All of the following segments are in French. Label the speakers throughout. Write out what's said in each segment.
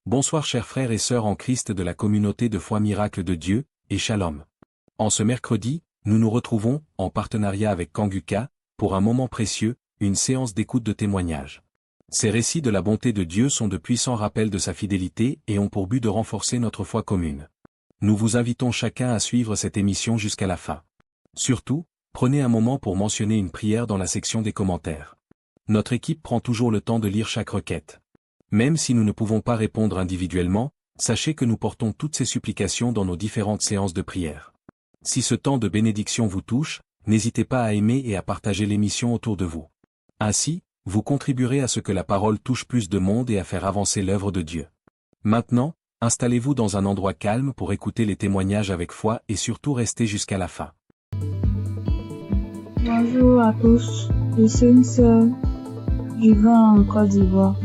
Speaker 1: Bonsoir chers frères et sœurs en Christ de la communauté de foi Miracle de Dieu, et Shalom. En ce mercredi, nous nous retrouvons, en partenariat avec Kanguka, pour un moment précieux, une séance d'écoute de témoignages. Ces récits de la bonté de Dieu sont de puissants rappels de sa fidélité et ont pour but de renforcer notre foi commune. Nous vous invitons chacun à suivre cette émission jusqu'à la fin. Surtout, prenez un moment pour mentionner une prière dans la section des commentaires. Notre équipe prend toujours le temps de lire chaque requête. Même si nous ne pouvons pas répondre individuellement, sachez que nous portons toutes ces supplications dans nos différentes séances de prière. Si ce temps de bénédiction vous touche, n'hésitez pas à aimer et à partager l'émission autour de vous. Ainsi, vous contribuerez à ce que la parole touche plus de monde et à faire avancer l'œuvre de Dieu. Maintenant, installez-vous dans un endroit calme pour écouter les témoignages avec foi et surtout restez jusqu'à la fin.
Speaker 2: Bonjour à tous, je suis une sœur vivant en Côte d'Ivoire.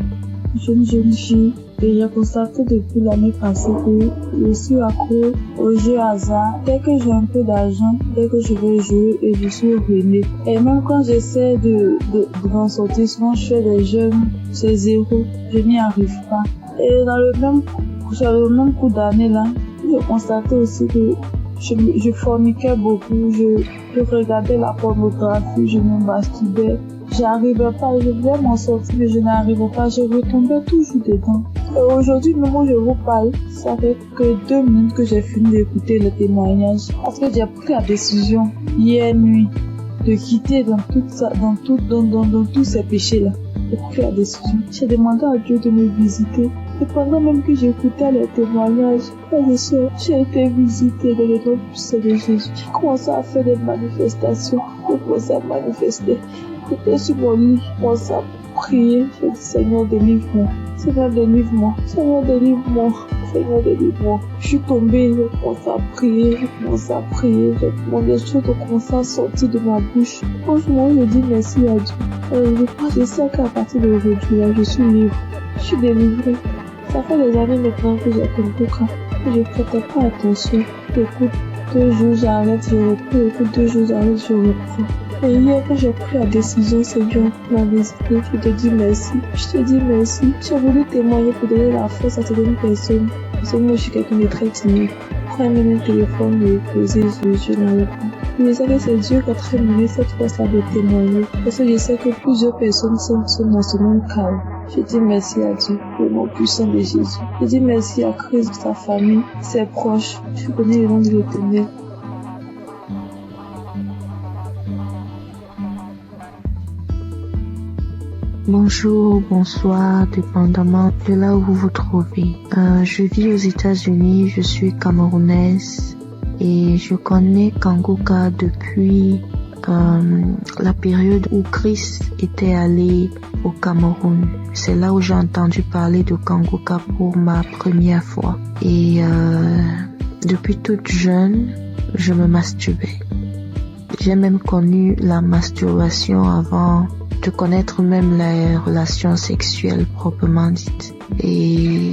Speaker 2: Je suis une jeune fille et j'ai constaté depuis l'année passée que je suis accro aux jeux hasard. Dès que j'ai un peu d'argent, dès que je vais jouer et je suis ruinée. Et même quand j'essaie de m'en sortir, souvent je fais des jeux, c'est zéro, je n'y arrive pas. Et sur le même coup d'année là, j'ai constaté aussi que je forniquais beaucoup, je regardais la pornographie, je me masturbais. J'arrivais pas, je voulais m'en sortir, mais je n'arrivais pas, je retombais toujours dedans. Et aujourd'hui, même où je vous parle, ça fait que 2 minutes que j'ai fini d'écouter le témoignage. Parce que j'ai pris la décision, hier nuit, de quitter dans tous ces péchés-là. J'ai pris la décision. J'ai demandé à Dieu de me visiter. Et pendant même que j'écoutais les témoignages, j'ai été visitée dans le nom puissant de Jésus. J'ai commencé à faire des manifestations. J'ai commencé à manifester. J'étais sur mon lit, je commençais à prier. J'ai dit, Seigneur, délivre-moi. Seigneur, délivre-moi. Seigneur, délivre-moi. Seigneur, délivre-moi. Je suis tombée, j'ai commencé à prier. J'ai demandé des choses ont commencé à sortir de ma bouche. Franchement, je dis merci à Dieu. Je sais qu'à partir d'aujourd'hui, là, je suis libre. Je suis délivrée. Ça fait des années maintenant que j'ai compris que je ne prêtais pas attention. J'écoute 2 jours, j'arrête, je reprends. J'écoute 2 jours, j'arrête, je reprends. Et hier, quand j'ai pris la décision, Seigneur, la visiter, je te dis merci. J'ai voulu témoigner pour donner la force à certaines personnes. Parce que moi, je suis quelqu'un de très timide. Prends même le téléphone et poser, je n'arrive pas. Je sais que c'est Dieu qui a très donné cette force-là de témoigner. Parce que je sais que plusieurs personnes sont dans ce même cas. Je dis merci à Dieu, le nom puissant de Jésus. Je dis merci à Christ, sa famille, ses proches. Je connais le nom de l'Éternel.
Speaker 3: Bonjour, bonsoir, dépendamment de là où vous vous trouvez. Je vis aux États-Unis, je suis camerounaise et je connais Kanguka depuis la période où Christ était allé au Cameroun. C'est là où j'ai entendu parler de Kanguka pour ma première fois. Et depuis toute jeune, je me masturbais. J'ai même connu la masturbation avant de connaître même les relations sexuelles proprement dites. Et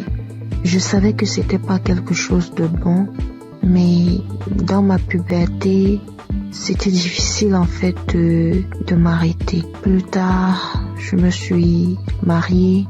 Speaker 3: je savais que c'était pas quelque chose de bon, mais dans ma puberté, c'était difficile en fait de m'arrêter. Plus tard, je me suis mariée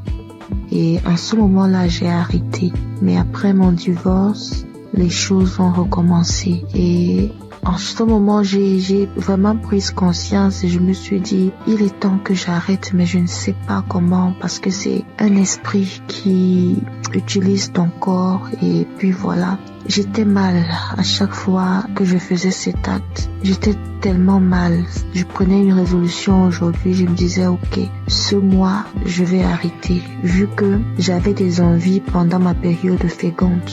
Speaker 3: et en ce moment-là, j'ai arrêté. Mais après mon divorce, les choses ont recommencé et en ce moment, j'ai vraiment pris conscience et je me suis dit, il est temps que j'arrête, mais je ne sais pas comment parce que c'est un esprit qui utilise ton corps et puis voilà. J'étais mal à chaque fois que je faisais cet acte. J'étais tellement mal. Je prenais une résolution aujourd'hui, je me disais, ok, ce mois, je vais arrêter vu que j'avais des envies pendant ma période féconde.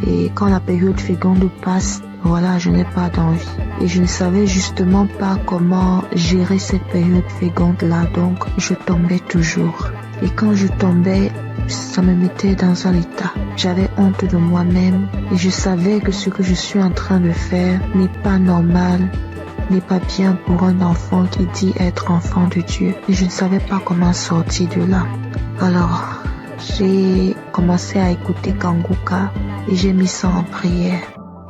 Speaker 3: Et quand la période féconde passe, voilà, je n'ai pas d'envie. Et je ne savais justement pas comment gérer cette période féconde-là, donc je tombais toujours. Et quand je tombais, ça me mettait dans un état. J'avais honte de moi-même et je savais que ce que je suis en train de faire n'est pas normal, n'est pas bien pour un enfant qui dit être enfant de Dieu. Et je ne savais pas comment sortir de là. Alors, j'ai commencé à écouter Kanguka et j'ai mis ça en prière.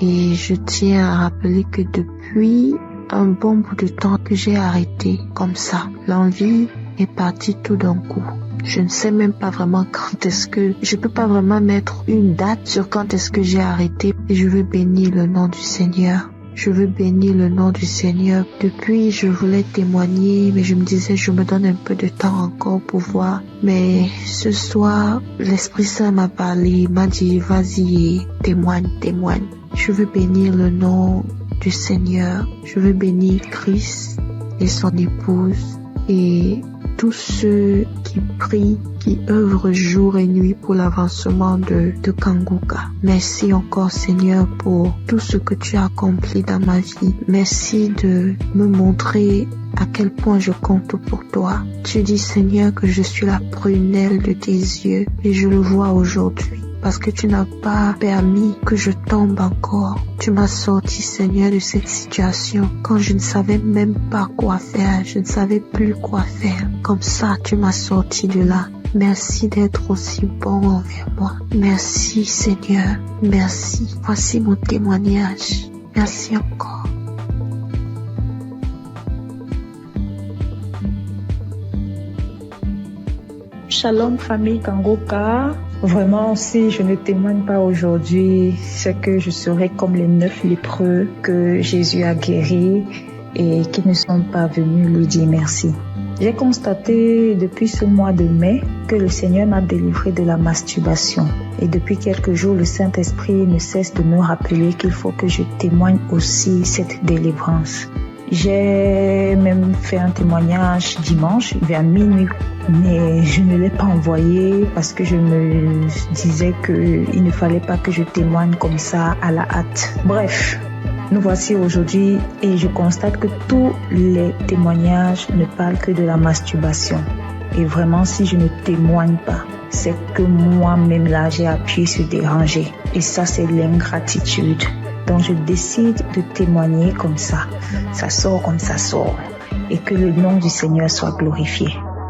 Speaker 3: Et je tiens à rappeler que depuis un bon bout de temps que j'ai arrêté comme ça, l'envie est partie tout d'un coup. Je ne sais même pas vraiment quand est-ce que... Je peux pas vraiment mettre une date sur quand est-ce que j'ai arrêté. Et je veux bénir le nom du Seigneur. Je veux bénir le nom du Seigneur. Depuis, je voulais témoigner, mais je me disais, je me donne un peu de temps encore pour voir. Mais ce soir, l'Esprit Saint m'a parlé, m'a dit, vas-y, témoigne. Je veux bénir le nom du Seigneur. Je veux bénir Christ et son épouse et tous ceux qui prient, qui œuvrent jour et nuit pour l'avancement de Kanguka. Merci encore Seigneur pour tout ce que tu as accompli dans ma vie. Merci de me montrer à quel point je compte pour toi. Tu dis Seigneur que je suis la prunelle de tes yeux et je le vois aujourd'hui. Parce que tu n'as pas permis que je tombe encore. Tu m'as sorti, Seigneur, de cette situation quand je ne savais même pas quoi faire. Je ne savais plus quoi faire. Comme ça, tu m'as sorti de là. Merci d'être aussi bon envers moi. Merci, Seigneur. Merci. Voici mon témoignage. Merci encore.
Speaker 2: Shalom famille Kanguka. Vraiment, si je ne témoigne pas aujourd'hui, c'est que je serai comme les 9 lépreux que Jésus a guéris et qui ne sont pas venus lui dire merci. J'ai constaté depuis ce mois de mai que le Seigneur m'a délivré de la masturbation. Et depuis quelques jours, le Saint-Esprit ne cesse de me rappeler qu'il faut que je témoigne aussi cette délivrance. J'ai même fait un témoignage dimanche vers minuit, mais je ne l'ai pas envoyé parce que je me disais qu'il ne fallait pas que je témoigne comme ça à la hâte. Bref, nous voici aujourd'hui et je constate que tous les témoignages ne parlent que de la masturbation. Et vraiment, si je ne témoigne pas, c'est que moi-même là, j'ai appuyé sur déranger. Et ça, c'est l'ingratitude. Donc je décide de témoigner comme ça. Ça sort comme ça sort. Et que le nom du Seigneur soit glorifié.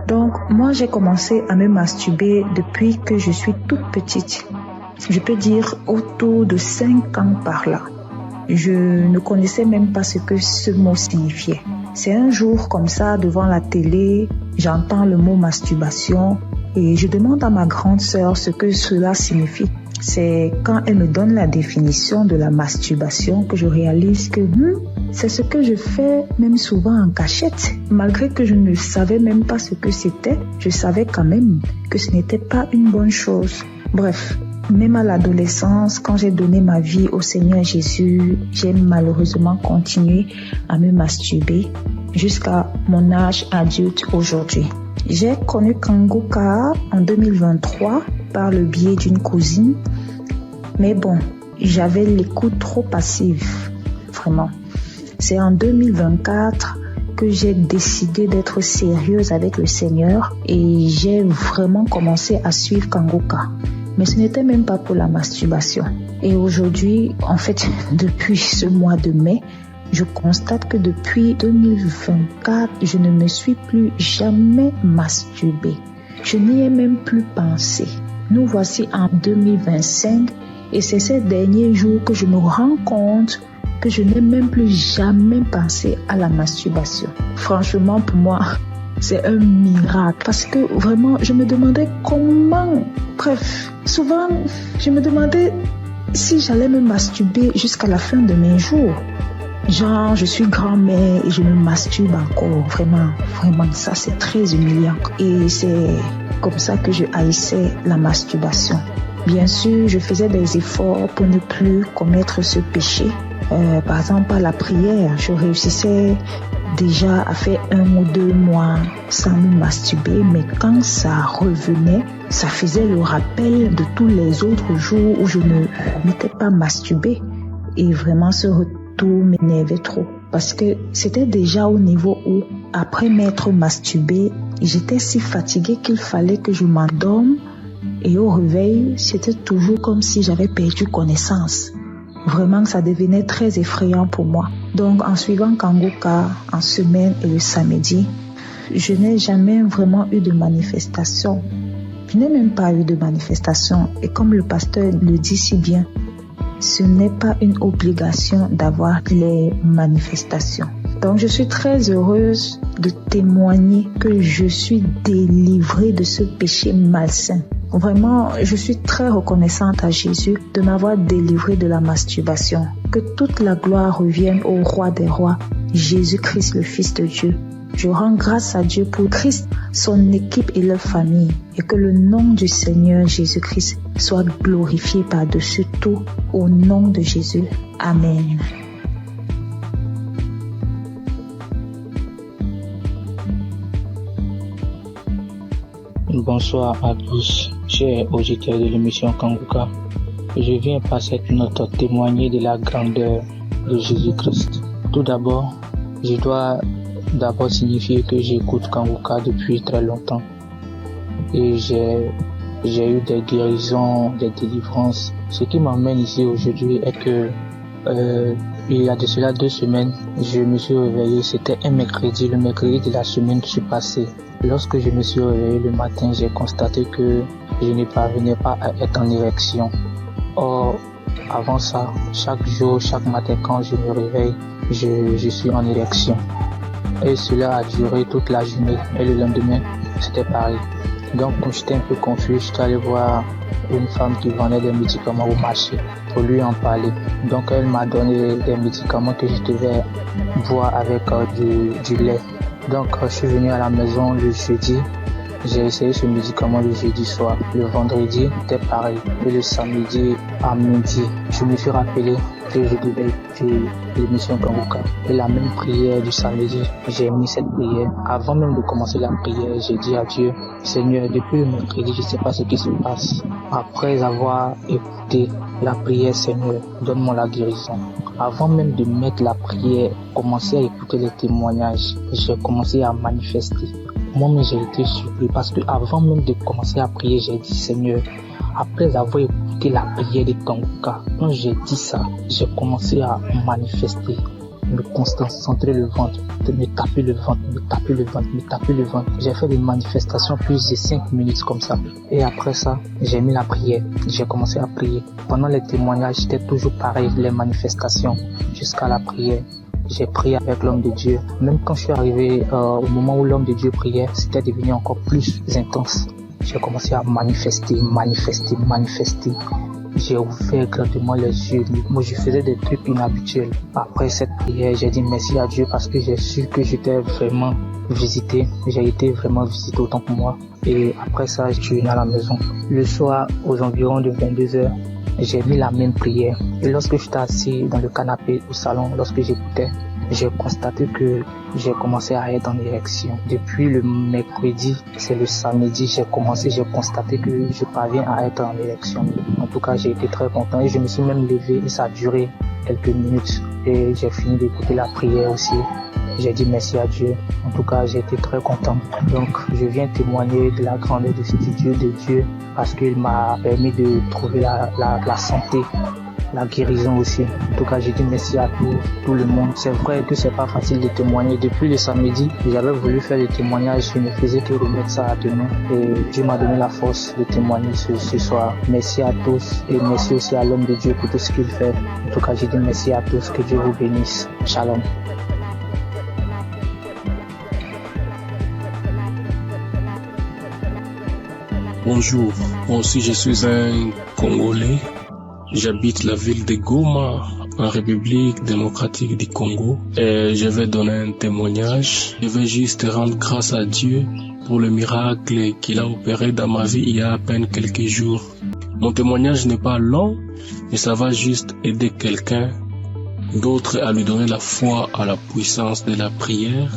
Speaker 2: Donc moi j'ai commencé à me masturber depuis que je suis toute petite. Je peux dire autour de 5 ans par là. Je ne connaissais même pas ce que ce mot signifiait. C'est un jour comme ça devant la télé, j'entends le mot masturbation et je demande à ma grande sœur ce que cela signifie. C'est quand elle me donne la définition de la masturbation que je réalise que c'est ce que je fais même souvent en cachette. Malgré que je ne savais même pas ce que c'était, je savais quand même que ce n'était pas une bonne chose. Bref, même à l'adolescence, quand j'ai donné ma vie au Seigneur Jésus, j'ai malheureusement continué à me masturber jusqu'à mon âge adulte aujourd'hui. J'ai connu Kanguka en 2023 par le biais d'une cousine. Mais bon, j'avais l'écoute trop passive, vraiment. C'est en 2024 que j'ai décidé d'être sérieuse avec le Seigneur et j'ai vraiment commencé à suivre Kanguka. Mais ce n'était même pas pour la masturbation. Et aujourd'hui, en fait, depuis ce mois de mai, je constate que depuis 2024, je ne me suis plus jamais masturbée. Je n'y ai même plus pensé. Nous voici en 2025 et c'est ces derniers jours que je me rends compte que je n'ai même plus jamais pensé à la masturbation. Franchement, pour moi, c'est un miracle parce que vraiment, je me demandais comment. Bref, souvent, je me demandais si j'allais me masturber jusqu'à la fin de mes jours. Genre, je suis grand-mère et je me masturbe encore. Vraiment, ça c'est très humiliant. Et c'est comme ça que je haïssais la masturbation. Bien sûr, je faisais des efforts pour ne plus commettre ce péché. Par exemple, à la prière, je réussissais déjà à faire 1 ou 2 mois sans me masturber. Mais quand ça revenait, ça faisait le rappel de tous les autres jours où je ne m'étais pas masturbée. Et vraiment, ce retour m'énervait trop. Parce que c'était déjà au niveau où, après m'être masturbée, j'étais si fatiguée qu'il fallait que je m'endorme. Et au réveil, c'était toujours comme si j'avais perdu connaissance. Vraiment, ça devenait très effrayant pour moi. Donc, en suivant Kanguka en semaine et le samedi, je n'ai jamais vraiment eu de manifestation. Je n'ai même pas eu de manifestation. Et comme le pasteur le dit si bien, ce n'est pas une obligation d'avoir les manifestations. Donc je suis très heureuse de témoigner que je suis délivrée de ce péché malsain. Vraiment, je suis très reconnaissante à Jésus de m'avoir délivrée de la masturbation. Que toute la gloire revienne au roi des rois, Jésus-Christ, le Fils de Dieu. Je rends grâce à Dieu pour Christ, son équipe et leur famille, et que le nom du Seigneur Jésus-Christ soit glorifié par-dessus tout, au nom de Jésus. Amen.
Speaker 4: Bonsoir à tous, chers auditeurs de l'émission Kanguka. Je viens par cette note témoigner de la grandeur de Jésus-Christ. Tout d'abord, je dois signifier que j'écoute Kanguka depuis très longtemps. Et j'ai eu des guérisons, des délivrances. Ce qui m'emmène ici aujourd'hui est que il y a de cela 2 semaines, je me suis réveillé, c'était un mercredi, le mercredi de la semaine qui s'est passée. Lorsque je me suis réveillé le matin, j'ai constaté que je ne parvenais pas à être en érection. Or, avant ça, chaque jour, chaque matin quand je me réveille, je suis en érection. Et cela a duré toute la journée. Et le lendemain, c'était pareil. Donc, quand j'étais un peu confus, je suis allé voir une femme qui vendait des médicaments au marché pour lui en parler. Donc, elle m'a donné des médicaments que je devais boire avec du lait. Donc, je suis venu à la maison le jeudi. J'ai essayé ce médicament le jeudi soir. Le vendredi, c'était pareil. Et le samedi à midi, je me suis rappelé que je devais écouter l'émission Kanguka. Et la même prière du samedi, j'ai mis cette prière. Avant même de commencer la prière, j'ai dit à Dieu, Seigneur, depuis le mercredi, je ne sais pas ce qui se passe. Après avoir écouté la prière, Seigneur, donne-moi la guérison. Avant même de mettre la prière, commencer à écouter les témoignages, j'ai commencé à manifester. Moi-même, j'ai été surpris parce que avant même de commencer à prier, j'ai dit, Seigneur, après avoir écouté la prière de Kanguka, quand j'ai dit ça, j'ai commencé à manifester, me concentrer le ventre, me taper le ventre. J'ai fait des manifestations plus de 5 minutes comme ça. Et après ça, j'ai mis la prière. J'ai commencé à prier. Pendant les témoignages, c'était toujours pareil, les manifestations, jusqu'à la prière. J'ai prié avec l'homme de Dieu. Même quand je suis arrivé au moment où l'homme de Dieu priait, c'était devenu encore plus intense. J'ai commencé à manifester. J'ai ouvert grandement les yeux. Moi, je faisais des trucs inhabituels. Après cette prière, j'ai dit merci à Dieu parce que j'ai su que j'étais vraiment visité. J'ai été vraiment visité autant que moi. Et après ça, je suis venu à la maison. Le soir, aux environs de 22h, j'ai mis la même prière. Et lorsque j'étais assis dans le canapé au salon, lorsque j'écoutais, j'ai constaté que j'ai commencé à être en érection. Depuis le mercredi, c'est le samedi, j'ai constaté que je parviens à être en érection. En tout cas, j'ai été très content et je me suis même levé et ça a duré quelques minutes. Et j'ai fini d'écouter la prière aussi. J'ai dit merci à Dieu. En tout cas, j'ai été très content. Donc, je viens témoigner de la grandeur de Dieu parce qu'il m'a permis de trouver la santé, la guérison aussi. En tout cas, j'ai dit merci à tout le monde. C'est vrai que c'est pas facile de témoigner. Depuis le samedi, j'avais voulu faire des témoignages. Je ne faisais que remettre ça à demain. Et Dieu m'a donné la force de témoigner ce soir. Merci à tous et merci aussi à l'homme de Dieu pour tout ce qu'il fait. En tout cas, j'ai dit merci à tous. Que Dieu vous bénisse. Shalom.
Speaker 5: Bonjour, moi aussi je suis un Congolais. J'habite la ville de Goma, en République démocratique du Congo. Et je vais donner un témoignage. Je vais juste rendre grâce à Dieu pour le miracle qu'il a opéré dans ma vie il y a à peine quelques jours. Mon témoignage n'est pas long, mais ça va juste aider quelqu'un d'autre à lui donner la foi à la puissance de la prière,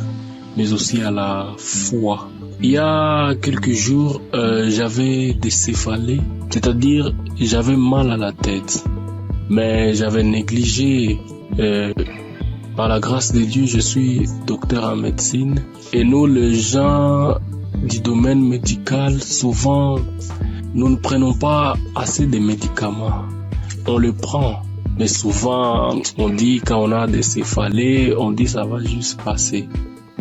Speaker 5: mais aussi à la foi. Il y a quelques jours, j'avais des céphalées, c'est-à-dire j'avais mal à la tête, mais j'avais négligé. Par la grâce de Dieu, je suis docteur en médecine et nous, les gens du domaine médical, souvent, nous ne prenons pas assez de médicaments. On le prend, mais souvent, on dit quand on a des céphalées, on dit ça va juste passer.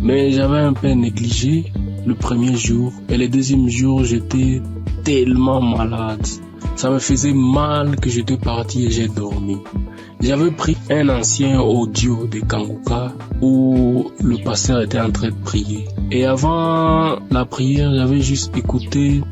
Speaker 5: Mais j'avais un peu négligé le premier jour et le deuxième jour, j'étais tellement malade. Ça me faisait mal que j'étais parti et j'ai dormi. J'avais pris un ancien audio de Kanguka où le pasteur était en train de prier. Et avant la prière, j'avais juste écouté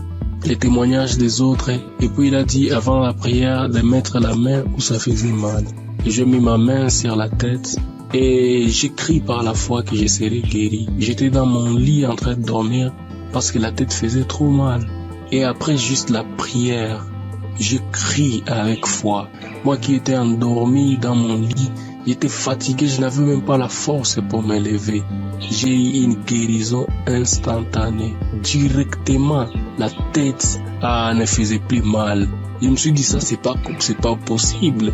Speaker 5: les témoignages des autres. Et puis il a dit avant la prière de mettre la main où ça faisait mal. Et j'ai mis ma main sur la tête et j'ai crié par la foi que je serais guéri. J'étais dans mon lit en train de dormir parce que la tête faisait trop mal. Et après juste la prière, je crie avec foi. Moi qui étais endormi dans mon lit, j'étais fatigué, je n'avais même pas la force pour me lever. J'ai eu une guérison instantanée. Directement, la tête ne faisait plus mal. Je me suis dit ça, c'est pas possible.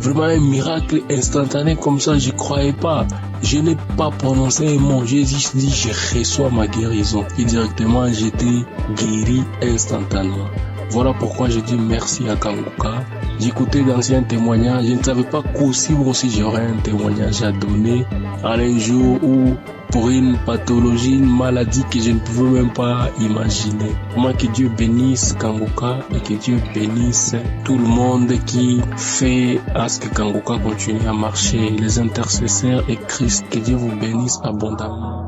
Speaker 5: Vraiment un miracle instantané comme ça, je croyais pas. Je n'ai pas prononcé un mot, j'ai juste dit je reçois ma guérison. Et directement, j'étais guéri instantanément. Voilà pourquoi je dis merci à Kanguka. J'écoutais d'anciens témoignages, je ne savais pas qu'aussi j'aurais un témoignage à donner à un jour où pour une pathologie, une maladie que je ne pouvais même pas imaginer. Moi, que Dieu bénisse Kanguka et que Dieu bénisse tout le monde qui fait à ce que Kanguka continue à marcher, les intercesseurs et Christ, que Dieu vous bénisse abondamment.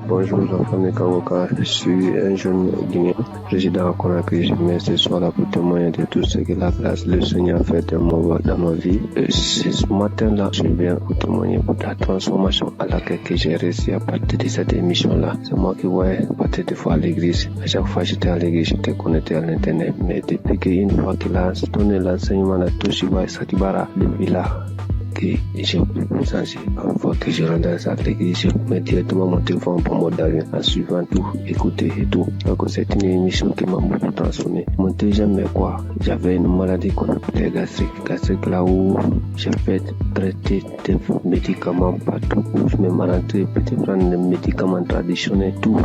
Speaker 6: Bonjour, enfants de Kanguka. Je suis un jeune Guinéen, résident à Conakry. Je viens ce soir là pour témoigner de tout ce que la grâce le Seigneur a fait dans ma vie. Ce matin-là, je viens pour témoigner pour la transformation à laquelle j'ai réussi à partir de cette émission-là. C'est moi qui voyais partir des fois à l'église. À chaque fois que j'étais à l'église, j'étais connecté à l'internet. Mais depuis qu'une fois qu'il a donné l'enseignement de Toshiba et Satibara, depuis là, que j'ai pu changer. Une fois que je rentre dans l'église, je mets directement mon téléphone pour mode d'avion en suivant tout, écouter et tout. Donc c'est une émission qui m'a beaucoup transformé. Mon deuxième, mais quoi, j'avais une maladie qu'on appelait gastrique. Gastrique là où j'ai fait traiter des médicaments partout où je me rentré, peut-être prendre des médicaments traditionnels, tout,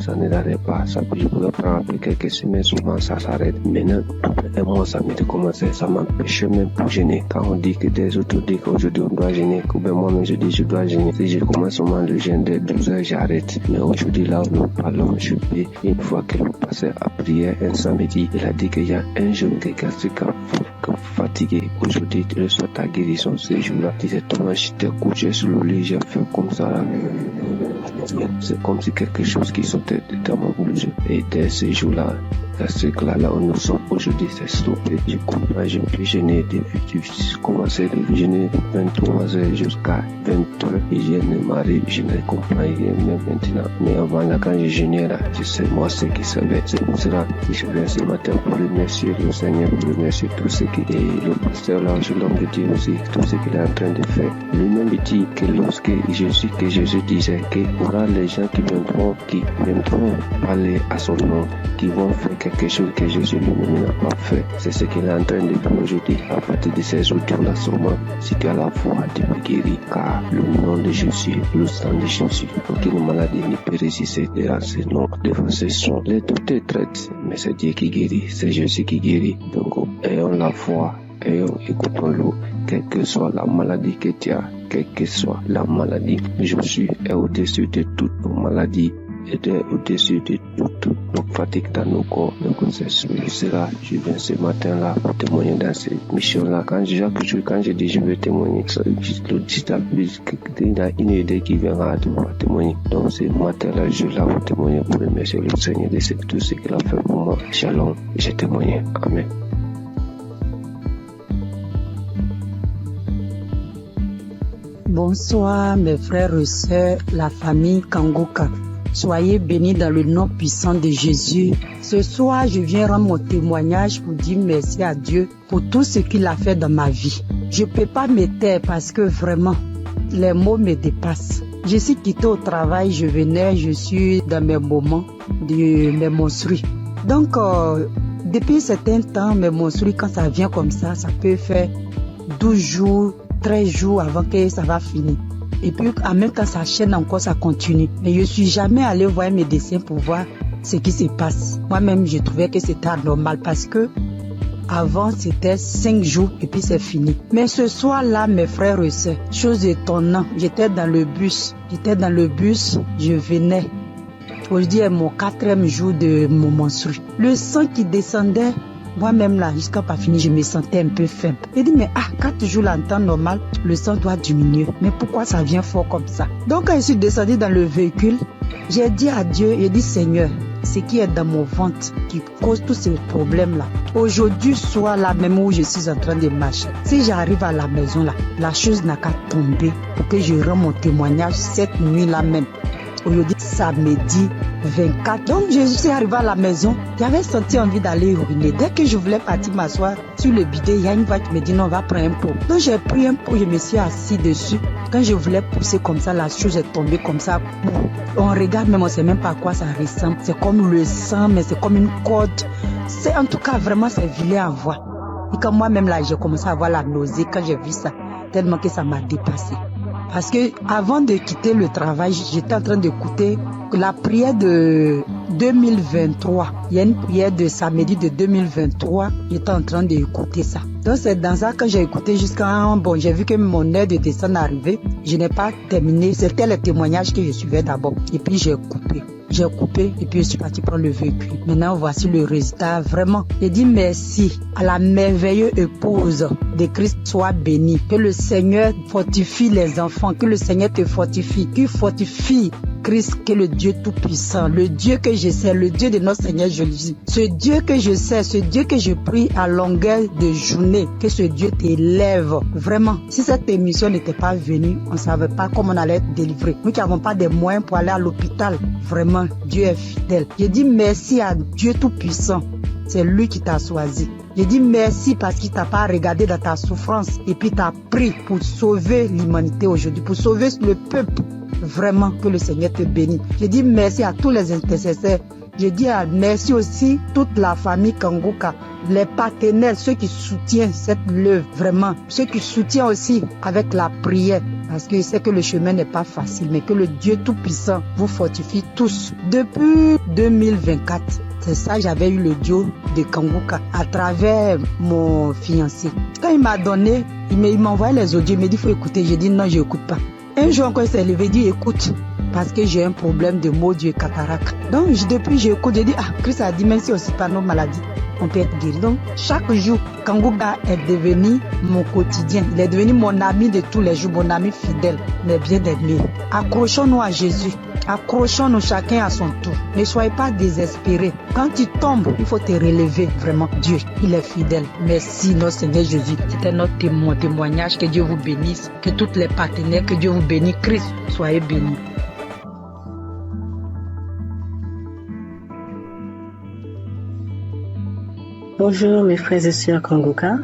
Speaker 6: ça ne l'arrête pas. Ça peut, je pouvais prendre après quelques semaines, souvent ça s'arrête. Maintenant, un mois ça m'a commencé, ça m'empêchait même pour gêner. Quand on dit que des autres disent qu'aujourd'hui on doit gêner, que ben moi-même je dis je dois gêner. Si je commence seulement le gêne de 12 heures, j'arrête. Mais aujourd'hui là où nous parlons, je peux, une fois que nous passons à prière un samedi, il a dit qu'il y a un jeune qui est gastrique fatigué. Aujourd'hui, tu reçois ta guérison ce jour-là. Directement, j'étais couché sur le lit, j'ai fait comme ça là. C'est comme si quelque chose qui sortait dans mon bouche. Et dès ce jour-là, gastrique là où nous sommes aujourd'hui, c'est stoppé. Je comprends, je peux gêner depuis que j'ai commencé de gêner de 23 heures jusqu'à 20 heures. Et je ne m'arrive, je ne comprends rien même maintenant. Mais avant là, quand je gênais là, je sais moi ce qui savait. C'est pour cela que je viens ce matin pour remercier le Seigneur, pour remercier tout ce qui est le pasteur là, l'homme de Dieu aussi, tout ce qu'il est en train de faire. Lui-même dit que lorsque Jésus disait qu'il y aura les gens qui viendront parler à son nom, qui vont faire quelque chose que Jésus lui-même n'a pas fait. C'est ce qu'il est en train de faire aujourd'hui. À partir de ces audios-là, sûrement, si tu as la foi, tu peux guérir, car le nom de Jésus, le sang de Jésus, aucune maladie ne peut résister devant ce nom, devant ce son. Les docteurs traitent, mais c'est Dieu qui guérit, c'est Jésus qui guérit. Donc, ayons la foi, écoutons-le, quelle que soit la maladie que tu as, quelle que soit la maladie. Jésus est au-dessus de toute maladie. Et au-dessus de toute fatigue dans nos corps. Donc c'est cela, je viens ce matin-là pour témoigner dans cette mission-là. Quand je dis je vais témoigner, il y a une idée qui viendra à devoir témoigner. Donc ce matin-là, je suis là pour témoigner, pour remercier le Seigneur de tout ce qu'il a fait pour moi. Shalom, j'ai témoigné. Amen.
Speaker 7: Bonsoir mes frères et sœurs, la famille Kanguka. Soyez bénis dans le nom puissant de Jésus. Ce soir, je viens rendre mon témoignage pour dire merci à Dieu pour tout ce qu'il a fait dans ma vie. Je ne peux pas me taire parce que vraiment, les mots me dépassent. Je suis quitté au travail, je suis dans mes moments de mes menstrues. Donc, depuis un certain temps, mes menstrues, quand ça vient comme ça peut faire 12 jours, 13 jours avant que ça va finir. Et puis, en même temps, ça chaîne encore, ça continue. Mais je ne suis jamais allée voir mes médecin pour voir ce qui se passe. Moi-même, je trouvais que c'était anormal parce que Avant, c'était 5 jours et puis c'est fini. Mais ce soir-là, mes frères et sœurs, chose étonnante, j'étais dans le bus, je venais. Aujourd'hui est mon 4e jour de mon menstru. Le sang qui descendait, moi-même là, jusqu'à pas fini, je me sentais un peu faible. J'ai dit, mais 4 jours là, en temps normal, le sang doit diminuer. Mais pourquoi ça vient fort comme ça? Donc quand je suis descendu dans le véhicule, j'ai dit à Dieu, j'ai dit, Seigneur, ce qui est dans mon ventre qui cause tous ces problèmes-là. Aujourd'hui, soit là même où je suis en train de marcher, si j'arrive à la maison là, la chose n'a qu'à tomber pour que je rende mon témoignage cette nuit-là même. Aujourd'hui, samedi 24. Donc, je suis arrivée à la maison. J'avais senti envie d'aller uriner. Dès que je voulais partir m'asseoir sur le bidet, il y a une voix qui me dit non, on va prendre un pot. Donc, j'ai pris un pot, je me suis assis dessus. Quand je voulais pousser comme ça, la chose est tombée comme ça. On regarde, même on ne sait même pas à quoi ça ressemble. C'est comme le sang, mais c'est comme une corde. C'est en tout cas vraiment, c'est vilain à voir. Et quand moi-même là, j'ai commencé à avoir la nausée quand j'ai vu ça, tellement que ça m'a dépassé. Parce que avant de quitter le travail, j'étais en train d'écouter la prière de 2023. Il y a une prière de samedi de 2023. J'étais en train d'écouter ça. Donc c'est dans ça que j'ai écouté jusqu'à... Bon, j'ai vu que mon heure de descente arrivait. Je n'ai pas terminé. C'était le témoignage que je suivais d'abord. Et puis j'ai coupé et puis je suis parti prendre le véhicule. Maintenant, voici le résultat. Vraiment, j'ai dit merci à la merveilleuse épouse de Christ soit bénie. Que le Seigneur fortifie les enfants, que le Seigneur te fortifie, qu'il fortifie Christ, que le Dieu Tout-Puissant, le Dieu que je sais, le Dieu de notre Seigneur Jésus, ce Dieu que je sais, ce Dieu que je prie à longueur de journée, que ce Dieu t'élève. Vraiment, si cette émission n'était pas venue, on ne savait pas comment on allait être délivré. Nous qui n'avons pas de moyens pour aller à l'hôpital, vraiment, Dieu est fidèle. Je dis merci à Dieu Tout-Puissant. C'est lui qui t'a choisi. Je dis merci parce qu'il t'a pas regardé dans ta souffrance et puis t'a pris pour sauver l'humanité aujourd'hui, pour sauver le peuple. Vraiment que le Seigneur te bénisse. Je dis merci à tous les intercesseurs. Je dis merci aussi toute la famille Kanguka, les partenaires, ceux qui soutiennent cette œuvre, vraiment, ceux qui soutiennent aussi avec la prière, parce que je sais que le chemin n'est pas facile, mais que le Dieu Tout-Puissant vous fortifie tous. Depuis 2024, c'est ça, j'avais eu le duo de Kanguka à travers mon fiancé. Quand il m'a donné, il m'a envoyé les audios, il m'a dit il faut écouter. J'ai dit non, je n'écoute pas. Un jour encore, il s'est levé, il dit écoute, parce que j'ai un problème de maux d'yeux cataracte. Donc depuis, j'écoute, j'ai dit Christ a dit même si aussi par nos maladies, on peut être guéri. Donc chaque jour, Kanguka est devenu mon quotidien. Il est devenu mon ami de tous les jours, mon ami fidèle, mais bien aimé. Accrochons-nous à Jésus. Accrochons-nous chacun à son tour. Ne soyez pas désespérés. Quand tu tombes, il faut te relever. Vraiment, Dieu, il est fidèle. Merci, notre Seigneur Jésus. C'était notre témoignage. Que Dieu vous bénisse. Que tous les partenaires, que Dieu vous bénisse. Christ, soyez bénis.
Speaker 8: Bonjour mes frères et sœurs Kanguka.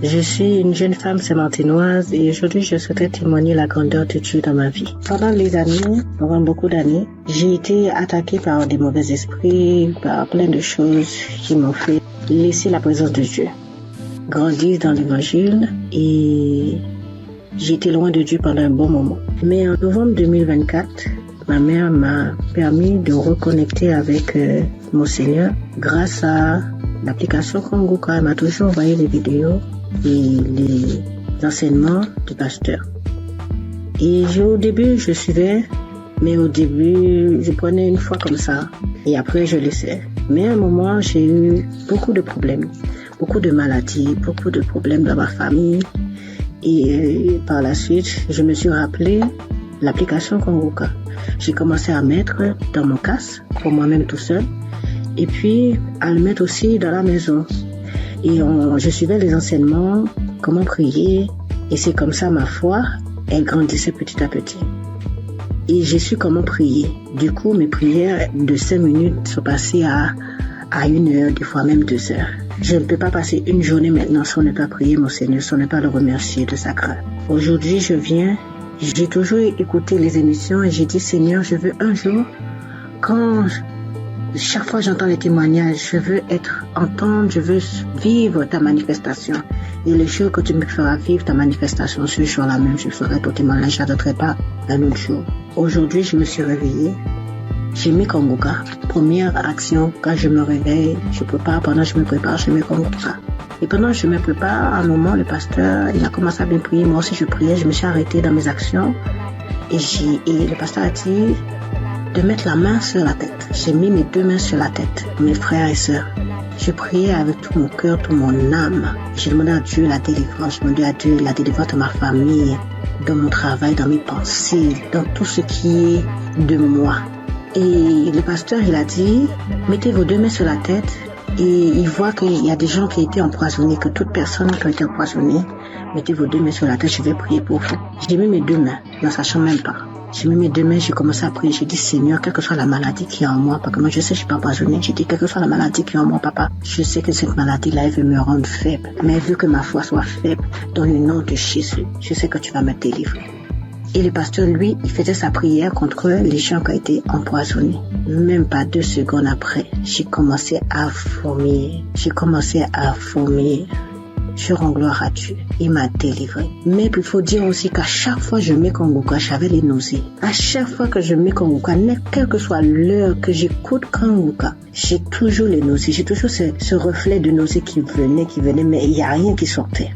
Speaker 8: Je suis une jeune femme sémantinoise et aujourd'hui je souhaiterais témoigner la grandeur de Dieu dans ma vie. Pendant beaucoup d'années, j'ai été attaquée par des mauvais esprits, par plein de choses qui m'ont fait laisser la présence de Dieu. Grandir dans l'évangile et j'ai été loin de Dieu pendant un bon moment. Mais en novembre 2024, ma mère m'a permis de reconnecter avec mon Seigneur grâce à l'application Kanguka. Elle m'a toujours envoyé les vidéos et les enseignements du pasteur. Et au début, je suivais, mais au début, je prenais une fois comme ça et après, je laissais. Mais à un moment, j'ai eu beaucoup de problèmes, beaucoup de maladies, beaucoup de problèmes dans ma famille. Et par la suite, je me suis rappelé l'application Kanguka. J'ai commencé à mettre dans mon casque, pour moi-même tout seul, et puis à le mettre aussi dans la maison. Et je suivais les enseignements, comment prier, et c'est comme ça ma foi, elle grandissait petit à petit. Et j'ai su comment prier. Du coup, mes prières de 5 minutes sont passées à 1 heure, des fois même 2 heures. Je ne peux pas passer une journée maintenant sans ne pas prier mon Seigneur, sans ne pas le remercier de sa grâce. Aujourd'hui, j'ai toujours écouté les émissions et j'ai dit Seigneur, je veux un jour, chaque fois j'entends les témoignages, je veux entendre, je veux vivre ta manifestation. Et le jour que tu me feras vivre ta manifestation, ce jour-là même, je ferai ton témoignage, je n'attendrai pas un autre jour. Aujourd'hui, je me suis réveillée J'ai mis Kanguka. Première action, quand je me réveille, je prépare, pendant que je me prépare, je mets Kanguka. Et pendant que je me prépare, à un moment, le pasteur, il a commencé à bien prier. Moi aussi, je priais, je me suis arrêtée dans mes actions. Et le pasteur a dit de mettre la main sur la tête. J'ai mis mes 2 mains sur la tête, mes frères et sœurs. Je priais avec tout mon cœur, toute mon âme. J'ai demandé à Dieu la délivrance. J'ai demandé à Dieu la délivrance de ma famille, dans mon travail, dans mes pensées, dans tout ce qui est de moi. Et le pasteur, il a dit, mettez vos 2 mains sur la tête. Et il voit qu'il y a des gens qui ont été empoisonnés, que toute personne qui a été empoisonnée, mettez vos 2 mains sur la tête, je vais prier pour vous. J'ai mis mes 2 mains, ne sachant même pas. J'ai mis mes 2 mains, j'ai commencé à prier. J'ai dit, Seigneur, quelle que soit la maladie qui est en moi, parce que moi je sais que je suis pas empoisonnée. J'ai dit, quelle que soit la maladie qui est en moi, papa, je sais que cette maladie-là, elle veut me rendre faible. Mais elle veut que ma foi soit faible. Dans le nom de Jésus, je sais que tu vas me délivrer. Et le pasteur, lui, il faisait sa prière contre les gens qui ont été empoisonnés. Même pas 2 secondes après, j'ai commencé à vomir. Je rends gloire à Dieu. Il m'a délivré. Mais il faut dire aussi qu'à chaque fois que je mets Kanguka, j'avais les nausées. À chaque fois que je mets Kanguka, quelle que soit l'heure que j'écoute Kanguka, j'ai toujours les nausées. J'ai toujours ce reflet de nausées qui venait, mais il n'y a rien qui sortait.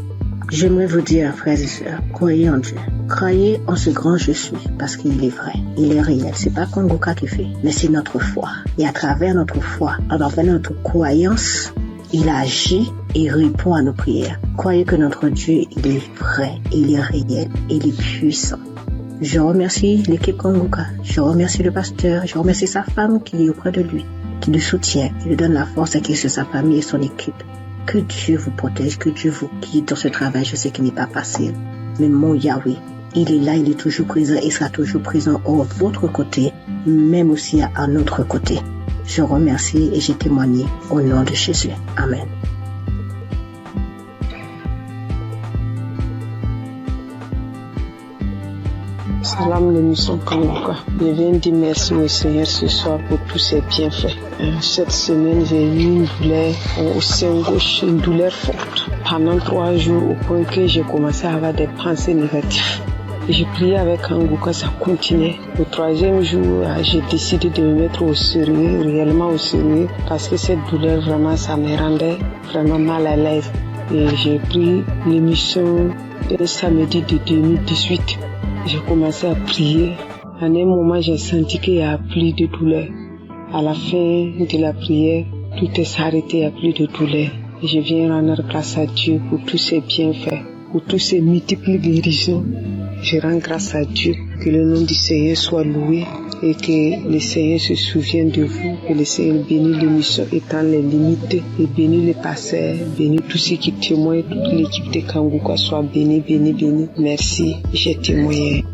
Speaker 8: J'aimerais vous dire, frères et sœurs, croyez en Dieu. Croyez en ce grand je suis, parce qu'il est vrai, il est réel. C'est pas Kanguka qui fait, mais c'est notre foi. Et à travers notre foi, à travers notre croyance, il agit et répond à nos prières. Croyez que notre Dieu, il est vrai, il est réel, il est puissant. Je remercie l'équipe Kanguka, je remercie le pasteur, je remercie sa femme qui est auprès de lui, qui le soutient, qui lui donne la force et qui est sur sa famille et son équipe. Que Dieu vous protège, que Dieu vous guide dans ce travail. Je sais qu'il n'est pas facile. Mais mon Yahweh, il est là, il est toujours présent, il sera toujours présent à votre côté, même aussi à notre côté. Je remercie et j'ai témoigné au nom de Jésus. Amen.
Speaker 9: Salam l'émission Kanguka. Je viens dire merci au Seigneur ce soir pour tous ses bienfaits. Cette semaine, j'ai eu une douleur au sein gauche, une douleur forte. Pendant 3 jours, au point que j'ai commencé à avoir des pensées négatives. J'ai prié avec Kanguka, ça continuait. Au 3e jour, j'ai décidé de me mettre au sérieux, réellement au sérieux, parce que cette douleur, vraiment, ça me rendait vraiment mal à l'aise. Et j'ai pris l'émission un samedi de 2018. J'ai commencé à prier. À un moment, j'ai senti qu'il n'y a plus de douleur. À la fin de la prière, tout est arrêté, il n'y a plus de douleur. Et je viens rendre grâce à Dieu pour tous ses bienfaits, pour tous ses multiples guérisons. Je rends grâce à Dieu, que le nom du Seigneur soit loué et que le Seigneur se souvienne de vous, que le Seigneur bénisse l'émission étant les limites et bénisse les pasteurs, bénisse tous ceux qui témoignent, toute l'équipe de Kanguka soit bénie, bénie, bénie. Merci, j'ai témoigné.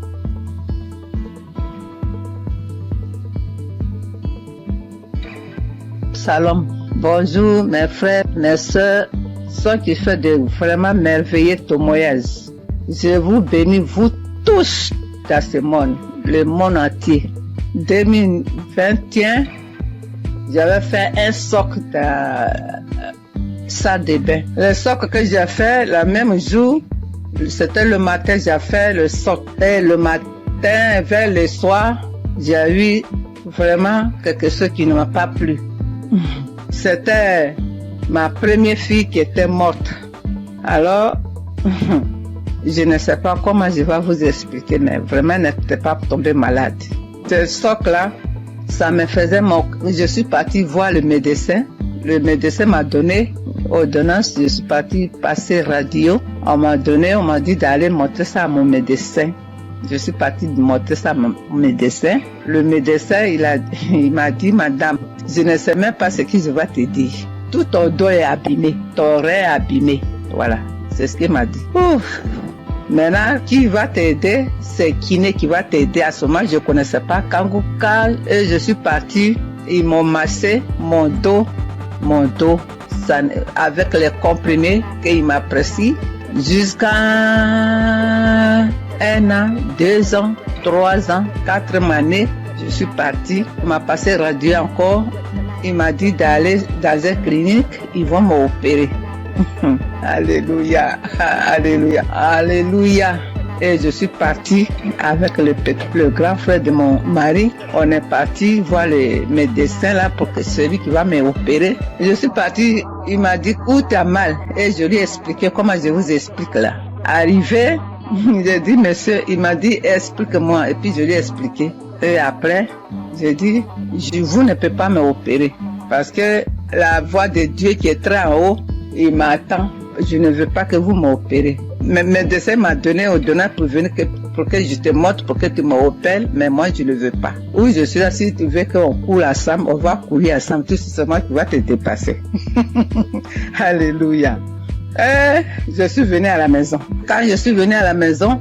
Speaker 10: Salam. Bonjour mes frères, mes sœurs, ceux qui font de vraiment merveilleux témoignages. Je vous bénis, vous tous, dans ce monde, le monde entier. 2021, j'avais fait un socle dans salle de bain. Le socle que j'ai fait, le même jour, c'était le matin, j'ai fait le socle. Et le matin, vers le soir, j'ai eu vraiment quelque chose qui ne m'a pas plu. C'était ma première fille qui était morte. Alors, je ne sais pas comment je vais vous expliquer, mais vraiment, elle n'était pas tombée malade. Ce socle-là, ça me faisait je suis partie voir le médecin. Le médecin m'a donné ordonnance. Je suis partie passer radio. On m'a dit d'aller montrer ça à mon médecin. Je suis partie montrer ça à mon médecin. Le médecin, il m'a dit, madame, je ne sais même pas ce que je vais te dire. Tout ton dos est abîmé, ton rein est abîmé. Voilà, c'est ce qu'il m'a dit. Ouf. Maintenant, qui va t'aider? C'est Kiné qui va t'aider. À ce moment, je ne connaissais pas Kanguka. Et je suis partie, ils m'ont massé mon dos, ça, avec les comprimés qu'il m'a prescrit jusqu'à 1 an, 2 ans, 3 ans, 4 années. Je suis partie, il m'a passé radio encore. Il m'a dit d'aller dans une clinique, ils vont m'opérer. Alléluia, alléluia, alléluia. Et je suis partie avec le grand frère de mon mari. On est parti voir les médecins là pour que celui qui va m'opérer. Je suis partie, il m'a dit où tu as mal. Et je lui ai expliqué comment je vous explique là. Arrivé, j'ai dit monsieur, il m'a dit explique-moi. Et puis je lui ai expliqué. Et après, j'ai dit vous ne pouvez pas m'opérer. Parce que la voix de Dieu qui est très en haut, il m'attend. Je ne veux pas que vous m'opérez. Mais le médecin m'a donné ordonnance pour venir pour que je te montre, pour que tu m'opères, mais moi je ne veux pas. Oui, je suis là, si tu veux qu'on coule ensemble, on va courir ensemble, tout simplement tu vas te dépasser. Alléluia. Je suis venue à la maison. Quand je suis venue à la maison,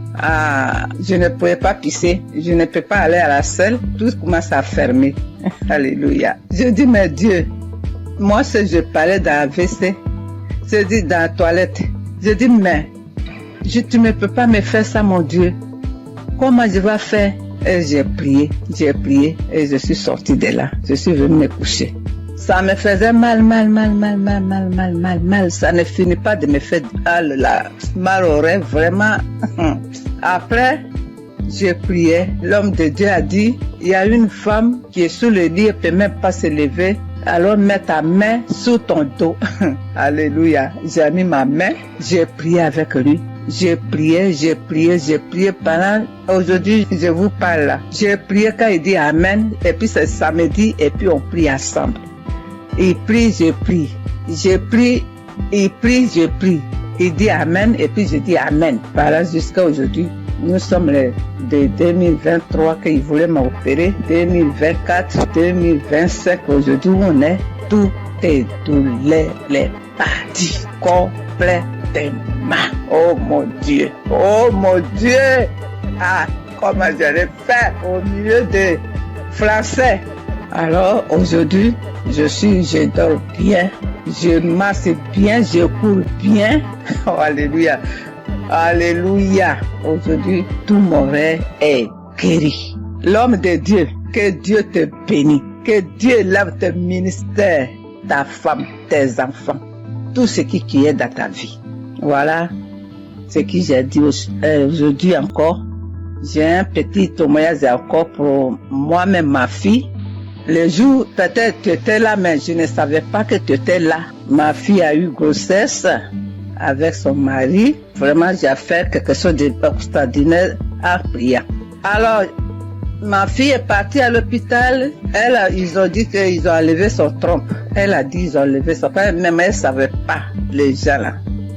Speaker 10: je ne pouvais pas pisser, je ne peux pas aller à la selle, tout commence à fermer. Alléluia. Je dis, mais Dieu, moi si je parlais dans la WC, je dis dans la toilette, je dis, mais tu ne peux pas me faire ça, mon Dieu. Comment je vais faire? Et j'ai prié et je suis sortie de là. Je suis venue me coucher. Ça me faisait mal. Ça ne finit pas de me faire mal au rêve, vraiment. Après, j'ai prié. L'homme de Dieu a dit, il y a une femme qui est sous le lit, elle ne peut même pas se lever. Alors mets ta main sous ton dos. Alléluia. J'ai mis ma main, j'ai prié avec lui. J'ai prié pendant, aujourd'hui je vous parle là. J'ai prié quand il dit Amen, et puis c'est samedi, et puis on prie ensemble. Il prie, je prie. Je prie, il prie, je prie. Il dit Amen, et puis je dis Amen. Voilà, jusqu'à aujourd'hui. Nous sommes de 2023 qu'il voulait m'opérer, 2024, 2025, aujourd'hui où on est, tout est douleur, les parties complètement. Oh mon Dieu, comment j'allais faire au milieu des Français. Alors aujourd'hui, je dors bien, je marche bien, je cours bien. Oh, alléluia. Alléluia. Aujourd'hui, tout mon rêve est guéri. L'homme de Dieu, que Dieu te bénisse. Que Dieu lave tes ministères, ta femme, tes enfants. Tout ce qui est dans ta vie. Voilà ce que j'ai dit aujourd'hui encore. J'ai un petit témoignage encore pour moi-même, ma fille. Le jour, peut-être tu étais là, mais je ne savais pas que tu étais là. Ma fille a eu grossesse avec son mari. Vraiment, j'ai fait quelque chose d'extraordinaire en priant. Alors, ma fille est partie à l'hôpital. Ils ont dit qu'ils ont enlevé son trompe. Elle a dit qu'ils ont enlevé son trompe, mais elle ne savait pas, les gens là.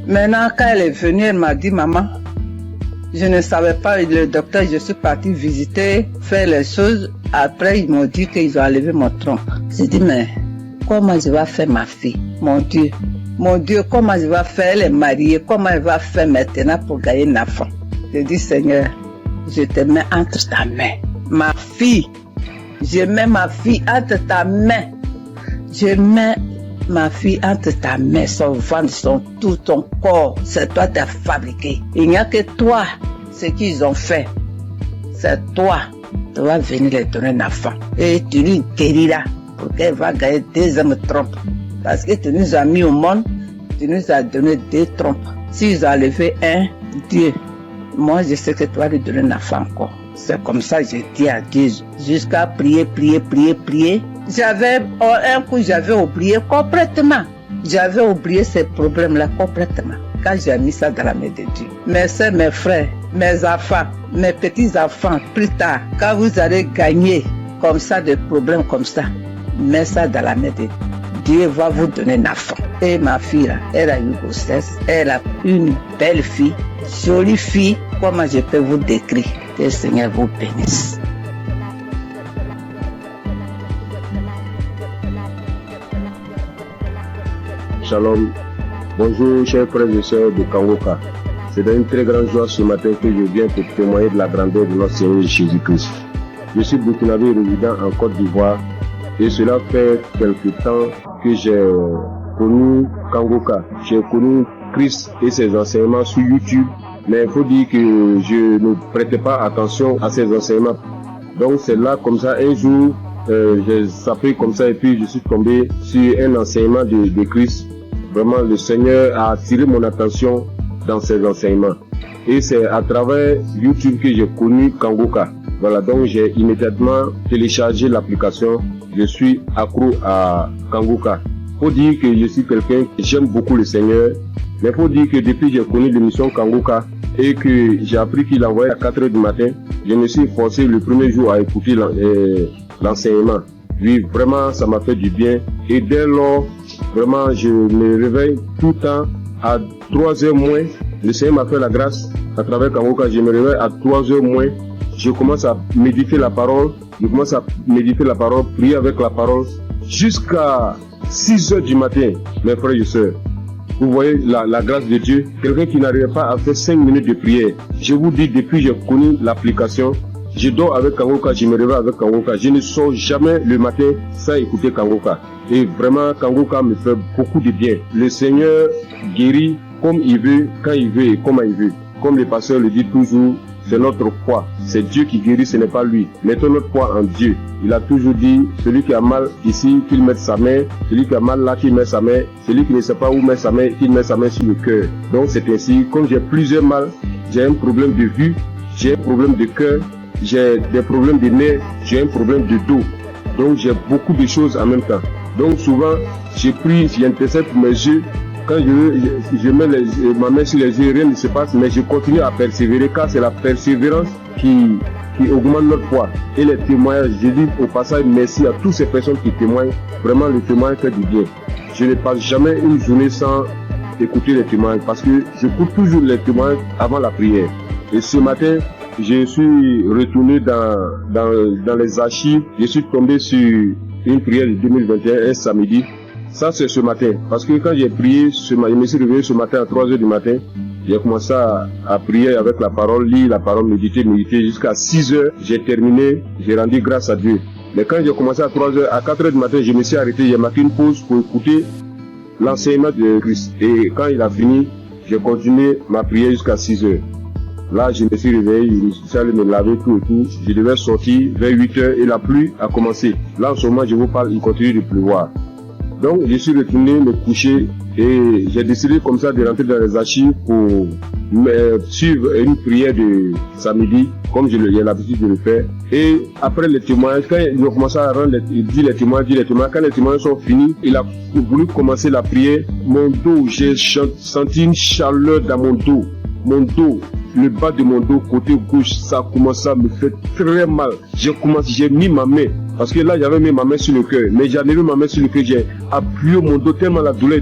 Speaker 10: Maintenant, quand elle est venue, elle m'a dit, maman, je ne savais pas, le docteur, je suis partie visiter, faire les choses. Après, ils m'ont dit qu'ils ont enlevé mon trompe. J'ai dit, mais comment je vais faire ma fille? Mon Dieu, comment je vais faire? Elle est mariée, comment elle va faire maintenant pour gagner une enfant? J'ai dit, Seigneur, je te mets entre ta main. Ma fille, je mets ma fille entre ta main. Je mets ma fille entre ta main, son ventre, tout ton corps. C'est toi qui as fabriqué. Il n'y a que toi, ce qu'ils ont fait. C'est toi. Tu vas venir les donner un enfant. Et tu lui guériras pour qu'elle va gagner 2 hommes trompes. Parce que tu nous as mis au monde, tu nous as donné 2 trompes. S'ils ont enlevé un, Dieu, moi je sais que tu vas lui donner un enfant encore. C'est comme ça que j'ai dit à Dieu, jusqu'à prier. J'avais, un coup j'avais oublié complètement. J'avais oublié ces problèmes-là complètement. Quand j'ai mis ça dans la main de Dieu. Mes soeurs, mes frères, mes enfants, mes petits-enfants, plus tard, quand vous allez gagner comme ça, des problèmes comme ça, mets ça dans la main de Dieu. Dieu va vous donner un enfant. Et ma fille, là, elle a eu grossesse. Elle a une belle fille, jolie fille. Comment je peux vous décrire? Que le Seigneur vous bénisse.
Speaker 6: Shalom. Bonjour, chers frères et sœurs de Kangoka. C'est une très grande joie ce matin que je viens pour témoigner de la grandeur de notre Seigneur Jésus-Christ. Je suis burkinabé résident en Côte d'Ivoire et cela fait quelque temps que j'ai connu Kangoka. J'ai connu Christ et ses enseignements sur YouTube, mais il faut dire que je ne prêtais pas attention à ses enseignements. Donc c'est là comme ça, un jour, j'ai sapé comme ça et puis je suis tombé sur un enseignement de Christ. Vraiment, le Seigneur a attiré mon attention dans ses enseignements.
Speaker 11: Et c'est à travers YouTube que j'ai connu Kangoka. Voilà, donc j'ai immédiatement téléchargé l'application. Je suis accro à Kangoka. Faut dire que je suis quelqu'un qui j'aime beaucoup le Seigneur. Mais faut dire que depuis que j'ai connu l'émission Kangoka et que j'ai appris qu'il envoyait à 4 h du matin, je me suis forcé le premier jour à écouter l'enseignement. Oui, vraiment, ça m'a fait du bien. Et dès lors, vraiment, je me réveille tout le temps à 3 h moins. Le Seigneur m'a fait la grâce à travers Kangoka. Je me réveille à 3 h moins. Je commence à méditer la parole. Prier avec la parole. Jusqu'à 6 h du matin, mes frères et sœurs. Vous voyez la grâce de Dieu. Quelqu'un qui n'arrive pas à faire 5 minutes de prière. Je vous dis, depuis que j'ai connu l'application, je dors avec Kangoka, je me réveille avec Kangoka. Je ne sors jamais le matin sans écouter Kangoka. Et vraiment, Kangoka me fait beaucoup de bien. Le Seigneur guérit comme il veut, quand il veut et comment il veut. Comme le pasteur le dit toujours, c'est notre foi. C'est Dieu qui guérit, ce n'est pas lui. Mettons notre foi en Dieu. Il a toujours dit, celui qui a mal ici, qu'il mette sa main. Celui qui a mal là, qu'il mette sa main. Celui qui ne sait pas où mettre sa main, qu'il mette sa main sur le cœur. Donc c'est ainsi, comme j'ai plusieurs mal, j'ai un problème de vue, j'ai un problème de cœur, j'ai des problèmes de nerfs, j'ai un problème de dos. Donc j'ai beaucoup de choses en même temps. Donc souvent, j'ai pris, j'intercède pour mes yeux. Quand je mets ma main sur les yeux, rien ne se passe, mais je continue à persévérer, car c'est la persévérance qui augmente notre foi. Et les témoignages, je dis au passage merci à toutes ces personnes qui témoignent. Vraiment, le témoignage fait du bien. Je ne passe jamais une journée sans écouter les témoignages, parce que j'écoute toujours les témoignages avant la prière. Et ce matin, je suis retourné dans les archives. Je suis tombé sur une prière de 2021, un samedi. Ça, c'est ce matin. Parce que quand j'ai prié, je me suis réveillé ce matin à 3 h du matin. J'ai commencé à prier avec la parole, lire la parole, méditer jusqu'à 6 h. J'ai terminé, j'ai rendu grâce à Dieu. Mais quand j'ai commencé à 3 h, à 4 h du matin, je me suis arrêté. J'ai marqué une pause pour écouter l'enseignement de Christ. Et quand il a fini, j'ai continué ma prière jusqu'à 6 h. Là, je me suis réveillé, je suis allé me laver tout et tout. Je devais sortir vers 8 h et la pluie a commencé. Là, en ce moment, je vous parle, il continue de pleuvoir. Donc, je suis retourné me coucher et j'ai décidé comme ça de rentrer dans les archives pour suivre une prière de samedi, comme j'ai l'habitude de le faire. Et après les témoignages, quand il a commencé à dire les témoignages, quand les témoignages sont finis, il a voulu commencer la prière. Mon dos, j'ai senti une chaleur dans mon dos. Mon dos, le bas de mon dos, côté gauche, ça a commencé à me faire très mal. J'ai mis ma main. Parce que là, j'avais mis ma main sur le cœur. Mais j'avais mis ma main sur le cœur. J'ai appuyé mon dos tellement la douleur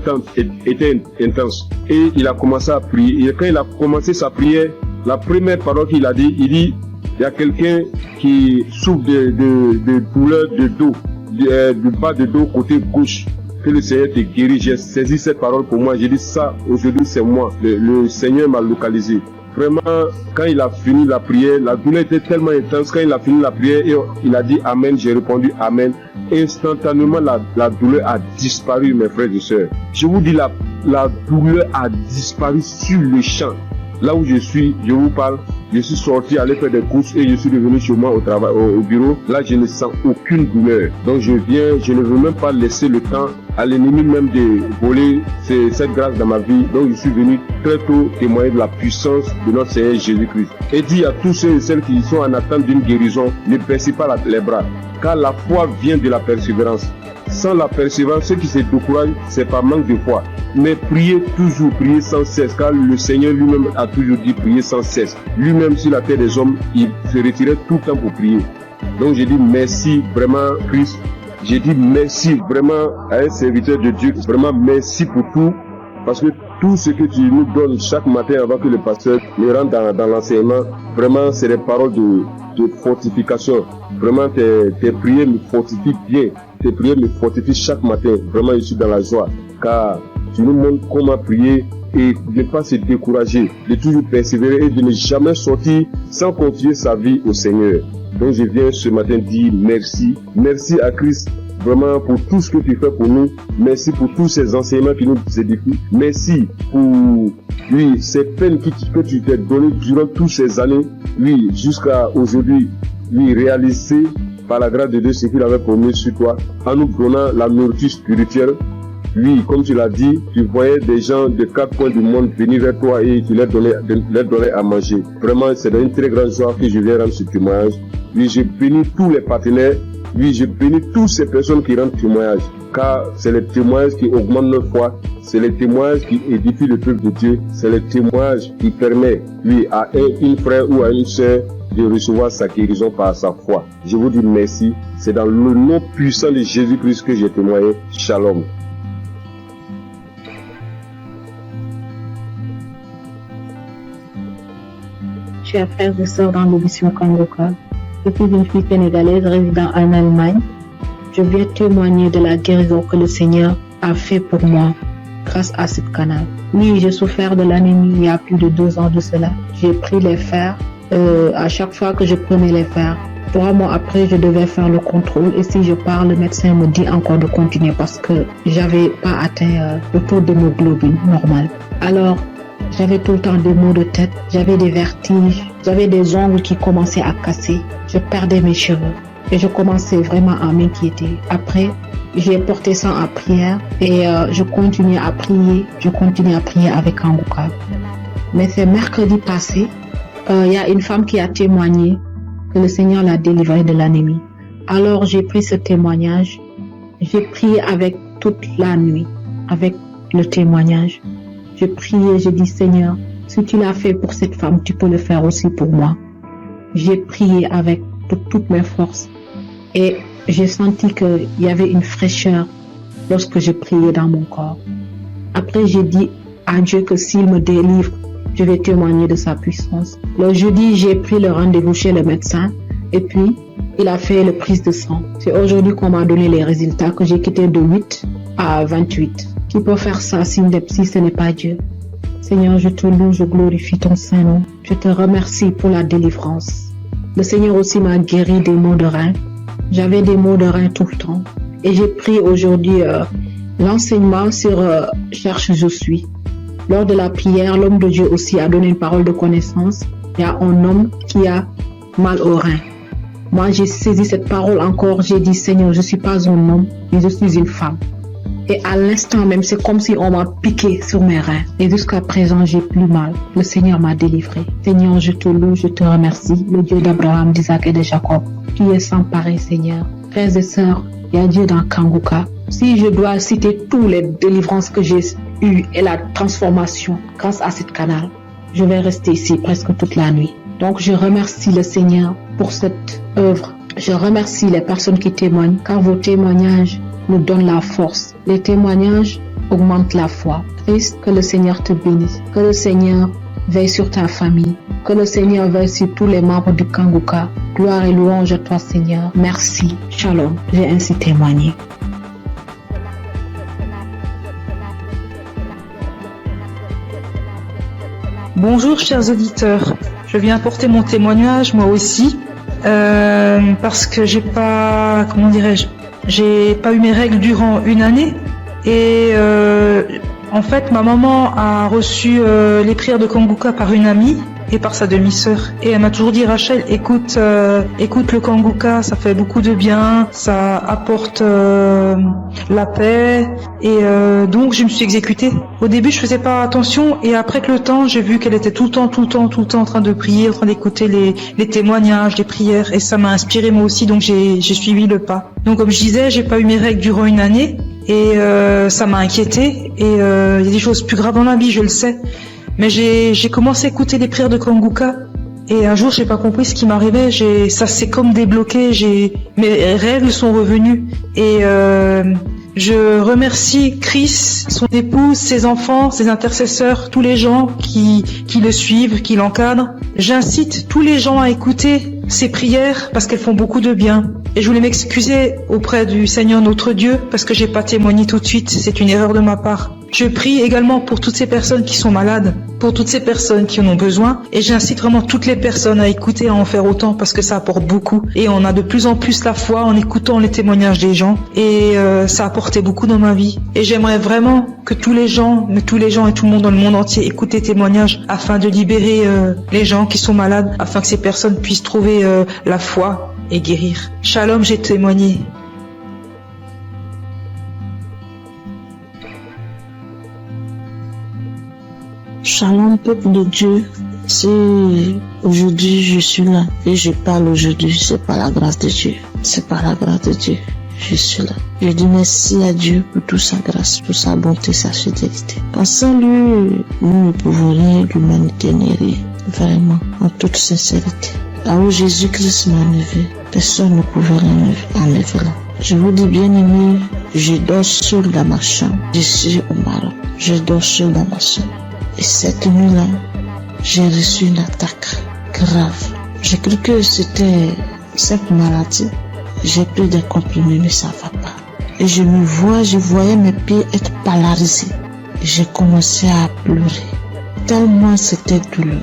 Speaker 11: était intense. Et il a commencé à prier. Et quand il a commencé sa prière, la première parole qu'il a dit, il dit, il y a quelqu'un qui souffre de douleur de dos, du bas de dos côté gauche. Que le Seigneur te guérit. J'ai saisi cette parole pour moi. J'ai dit ça, aujourd'hui c'est moi. Le Seigneur m'a localisé. Vraiment, quand il a fini la prière, la douleur était tellement intense. Quand il a fini la prière, il a dit Amen, j'ai répondu Amen. Instantanément, la douleur a disparu, mes frères et sœurs. Je vous dis, la douleur a disparu sur le champ. Là où je suis, je vous parle, je suis sorti aller faire des courses et je suis revenu chez moi au bureau. Là, je ne sens aucune douleur. Donc, je ne veux même pas laisser le temps à l'ennemi même de voler cette grâce dans ma vie. Donc, je suis venu très tôt témoigner de la puissance de notre Seigneur Jésus-Christ. Et dit à tous ceux et celles qui sont en attente d'une guérison, ne baissez pas les bras. Car la foi vient de la persévérance. Sans la persévérance, ceux qui se découragent, c'est par manque de foi. Mais priez toujours, priez sans cesse, car le Seigneur lui-même a toujours dit prier sans cesse. Lui-même sur la terre des hommes, il se retirait tout le temps pour prier. Donc j'ai dit merci vraiment Christ. J'ai dit merci vraiment à un serviteur de Dieu. Vraiment merci pour tout. Parce que tout ce que tu nous donnes chaque matin avant que le pasteur me rentre dans l'enseignement, vraiment c'est des paroles de fortification. Vraiment tes prières me fortifient bien. Tes prières me fortifient chaque matin. Vraiment je suis dans la joie. Car tu nous montres comment prier et de ne pas se décourager, de toujours persévérer et de ne jamais sortir sans confier sa vie au Seigneur. Donc je viens ce matin dire merci. Merci à Christ vraiment pour tout ce que tu fais pour nous. Merci pour tous ces enseignements qui nous édifient. Merci pour ces peines que tu t'es données durant toutes ces années. Jusqu'à aujourd'hui, réaliser par la grâce de Dieu ce qu'il avait promis sur toi, en nous donnant la nourriture spirituelle Oui, comme tu l'as dit, tu voyais des gens de quatre coins du monde venir vers toi et tu leur donnais à manger. Vraiment, c'est une très grande joie que je viens rendre ce témoignage. Oui, je bénis tous les partenaires. Oui, je bénis toutes ces personnes qui rendent témoignage. Car c'est les témoignages qui augmentent notre foi. C'est les témoignages qui édifient le peuple de Dieu. C'est les témoignages qui permettent, oui, à un frère ou à une sœur de recevoir sa guérison par sa foi. Je vous dis merci. C'est dans le nom puissant de Jésus-Christ que j'ai témoigné. Shalom.
Speaker 8: Chers frères et sœurs dans l'émission Kangoka, je suis une fille sénégalaise résidant en Allemagne. Je viens témoigner de la guérison que le Seigneur a fait pour moi grâce à ce canal. Oui, j'ai souffert de l'anémie il y a plus de 2 ans de cela. J'ai pris les fers. À chaque fois que je prenais les fers, 3 mois après, je devais faire le contrôle. Et si je pars, le médecin me dit encore de continuer parce que j'avais pas atteint le taux d'hémoglobine normal. Alors, j'avais tout le temps des maux de tête, j'avais des vertiges, j'avais des ongles qui commençaient à casser, je perdais mes cheveux et je commençais vraiment à m'inquiéter. Après, j'ai porté ça en prière et je continuais à prier avec Kangoka. Mais c'est mercredi passé, il y a une femme qui a témoigné que le Seigneur l'a délivrée de l'anémie. Alors j'ai pris ce témoignage, j'ai prié avec toute la nuit, avec le témoignage. J'ai prié, j'ai dit Seigneur, si tu l'as fait pour cette femme, tu peux le faire aussi pour moi. J'ai prié avec toutes mes forces et j'ai senti qu'il y avait une fraîcheur lorsque je priais dans mon corps. Après, j'ai dit à Dieu que s'il me délivre, je vais témoigner de sa puissance. Le jeudi, j'ai pris le rendez-vous chez le médecin et puis il a fait le prise de sang. C'est aujourd'hui qu'on m'a donné les résultats que j'ai quitté de 8 à 28. Qui peut faire ça si ce n'est pas Dieu? Seigneur, je te loue, je glorifie ton Saint-Nom. Je te remercie pour la délivrance. Le Seigneur aussi m'a guéri des maux de rein. J'avais des maux de rein tout le temps. Et j'ai pris aujourd'hui l'enseignement sur Cherche je suis. Lors de la prière, l'homme de Dieu aussi a donné une parole de connaissance. Il y a un homme qui a mal au rein. Moi, j'ai saisi cette parole encore. J'ai dit, Seigneur, je ne suis pas un homme, mais je suis une femme. Et à l'instant même, c'est comme si on m'a piqué sur mes reins. Et jusqu'à présent, j'ai plus mal. Le Seigneur m'a délivré. Seigneur, je te loue, je te remercie. Le Dieu d'Abraham, d'Isaac et de Jacob. Tu es sans pareil, Seigneur. Frères et sœurs, il y a Dieu dans Kangoka. Si je dois citer toutes les délivrances que j'ai eues et la transformation grâce à ce canal, je vais rester ici presque toute la nuit. Donc, je remercie le Seigneur pour cette œuvre. Je remercie les personnes qui témoignent, car vos témoignages nous donnent la force. Les témoignages augmentent la foi. Christ, que le Seigneur te bénisse. Que le Seigneur veille sur ta famille. Que le Seigneur veille sur tous les membres du Kangoka. Gloire et louange à toi, Seigneur. Merci. Shalom. J'ai ainsi témoigné.
Speaker 12: Bonjour, chers auditeurs. Je viens apporter mon témoignage, moi aussi, parce que j'ai pas eu mes règles durant une année et en fait ma maman a reçu les prières de Kangoka par une amie et par sa demi-sœur et elle m'a toujours dit Rachel, écoute le Kangoka, ça fait beaucoup de bien, ça apporte la paix et donc je me suis exécutée. Au début je faisais pas attention et après que le temps j'ai vu qu'elle était tout le temps en train de prier, en train d'écouter les témoignages, les prières et ça m'a inspiré moi aussi donc j'ai suivi le pas. Donc comme je disais, j'ai pas eu mes règles durant une année et ça m'a inquiétée et il y a des choses plus graves dans la vie, je le sais. Mais j'ai commencé à écouter les prières de Kangoka et un jour j'ai pas compris ce qui m'arrivait, ça s'est comme débloqué, mes règles sont revenues et je remercie Chris, son épouse, ses enfants, ses intercesseurs, tous les gens qui le suivent, qui l'encadrent. J'incite tous les gens à écouter ces prières parce qu'elles font beaucoup de bien. Et je voulais m'excuser auprès du Seigneur notre Dieu parce que j'ai pas témoigné tout de suite, c'est une erreur de ma part. Je prie également pour toutes ces personnes qui sont malades, pour toutes ces personnes qui en ont besoin et j'incite vraiment toutes les personnes à écouter, à en faire autant parce que ça apporte beaucoup et on a de plus en plus la foi en écoutant les témoignages des gens et ça a apporté beaucoup dans ma vie et j'aimerais vraiment que tous les gens et tout le monde dans le monde entier écoutent les témoignages afin de libérer les gens qui sont malades, afin que ces personnes puissent trouver la foi et guérir. Shalom, j'ai témoigné.
Speaker 8: Shalom, peuple de Dieu. Si aujourd'hui je suis là et je parle aujourd'hui, c'est par la grâce de Dieu. C'est par la grâce de Dieu. Je suis là. Je dis merci à Dieu pour toute sa grâce, pour sa bonté, sa fidélité. Sans lui, nous ne pouvons rien, l'humanité n'est rien. Vraiment, en toute sincérité. Là où Jésus-Christ m'a enlevé, personne ne pouvait l'enlever là. Je vous dis bien aimé, je dors seul dans ma chambre. Je suis au Maroc. Je dors seul dans ma chambre. Et cette nuit-là, j'ai reçu une attaque grave. J'ai cru que c'était simple maladie. J'ai pris des comprimés, mais ça va pas. Et je voyais mes pieds être polarisés. J'ai commencé à pleurer. Tellement c'était douloureux.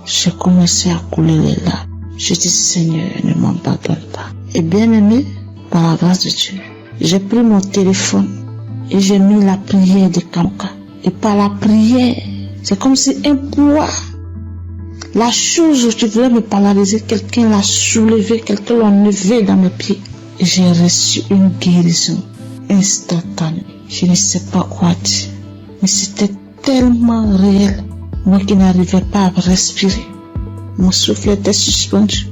Speaker 8: J'ai commencé à couler les larmes. Je dis, Seigneur, ne m'abandonne pas. Et bien aimé, par la grâce de Dieu, j'ai pris mon téléphone et j'ai mis la prière de Kanguka. Et par la prière, c'est comme si un poids, la chose qui voulait me polariser, quelqu'un l'a soulevé, quelqu'un l'a enlevé dans mes pieds. Et j'ai reçu une guérison instantanée. Je ne sais pas quoi dire, mais c'était tellement réel. Moi qui n'arrivais pas à respirer, mon souffle était suspendu.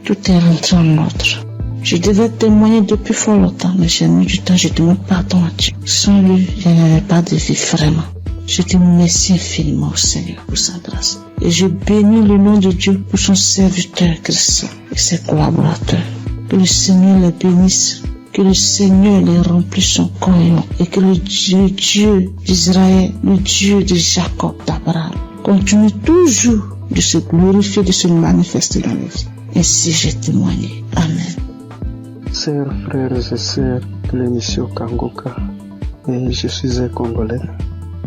Speaker 8: Tout est rentré en ordre. Je devais témoigner depuis fort longtemps, mais j'ai mis du temps, je demande pardon à Dieu. Sans lui, je n'avais pas de vie vraiment. Je dis merci infiniment au Seigneur pour sa grâce. Et je bénis le nom de Dieu pour son serviteur Christ et ses collaborateurs. Que le Seigneur les bénisse, que le Seigneur les remplisse son cœur et que le Dieu d'Israël, le Dieu de Jacob, d'Abraham, continue toujours de se glorifier, de se manifester dans nos vies. Ainsi j'ai témoigné. Amen.
Speaker 13: Chers frères et sœurs de l'émission Kanguka, et je suis un Congolais,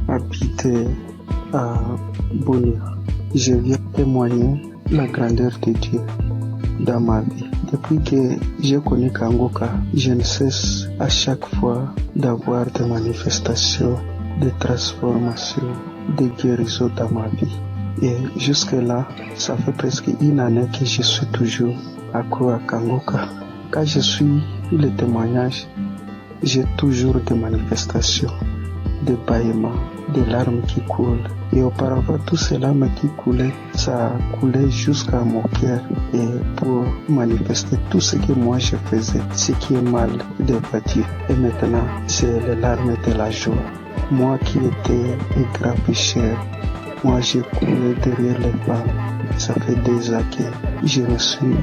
Speaker 13: habité à Bunia. Je viens témoigner la grandeur de Dieu dans ma vie. Depuis que j'ai connu Kanguka, je ne cesse à chaque fois d'avoir des manifestations, de transformations, de guérisons dans ma vie. Et jusque-là, ça fait presque une année que je suis toujours accro à Kanguka. Quand je suis les témoignages, j'ai toujours des manifestations, des bâillements, des larmes qui coulent. Et auparavant, tout ces larmes qui coulaient, ça coulait jusqu'à mon cœur. Et pour manifester tout ce que moi je faisais, ce qui est mal devant Dieu. Et maintenant, c'est les larmes de la joie. Moi qui étais un grand pécheur, moi j'ai coulé derrière les femmes. Ça fait des années que je me suis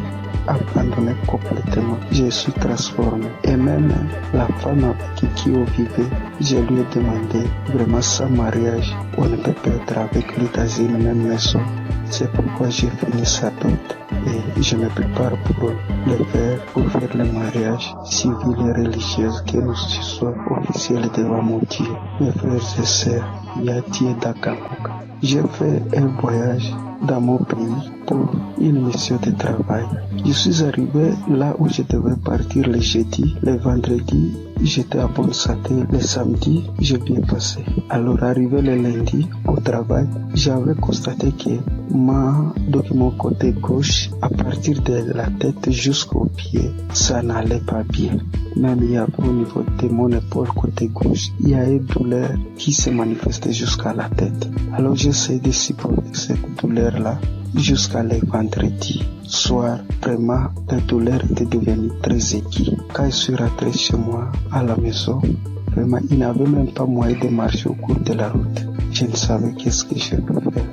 Speaker 13: abandonné complètement. Je suis transformé. Et même la femme avec qui on vivait, je lui ai demandé vraiment sans mariage, on ne peut pas être avec lui dans une même maison. C'est pourquoi j'ai fini sa dot et je me prépare pour le faire, pour faire le mariage civil et religieux, que nous soyons officiels devant mon Dieu. Mes frères et sœurs, il y a Dieu dans Kanguka. J'ai fait un voyage dans mon pays pour une mission de travail. Je suis arrivé là où je devais partir le jeudi, le vendredi, j'étais à bonne santé, le samedi, j'ai bien passé. Alors arrivé le lundi au travail, j'avais constaté que de mon côté gauche, à partir de la tête jusqu'au pied, ça n'allait pas bien. Même il y a au niveau de mon épaule côté gauche, il y a une douleur qui se manifestait jusqu'à la tête. Alors j'essaie de supporter cette douleur-là jusqu'à le vendredi soir. Vraiment, la douleur était devenue très aiguë. Quand je suis rentré chez moi à la maison, vraiment, il n'avait même pas moyen de marcher au cours de la route. Je ne savais qu'est-ce que je peux faire.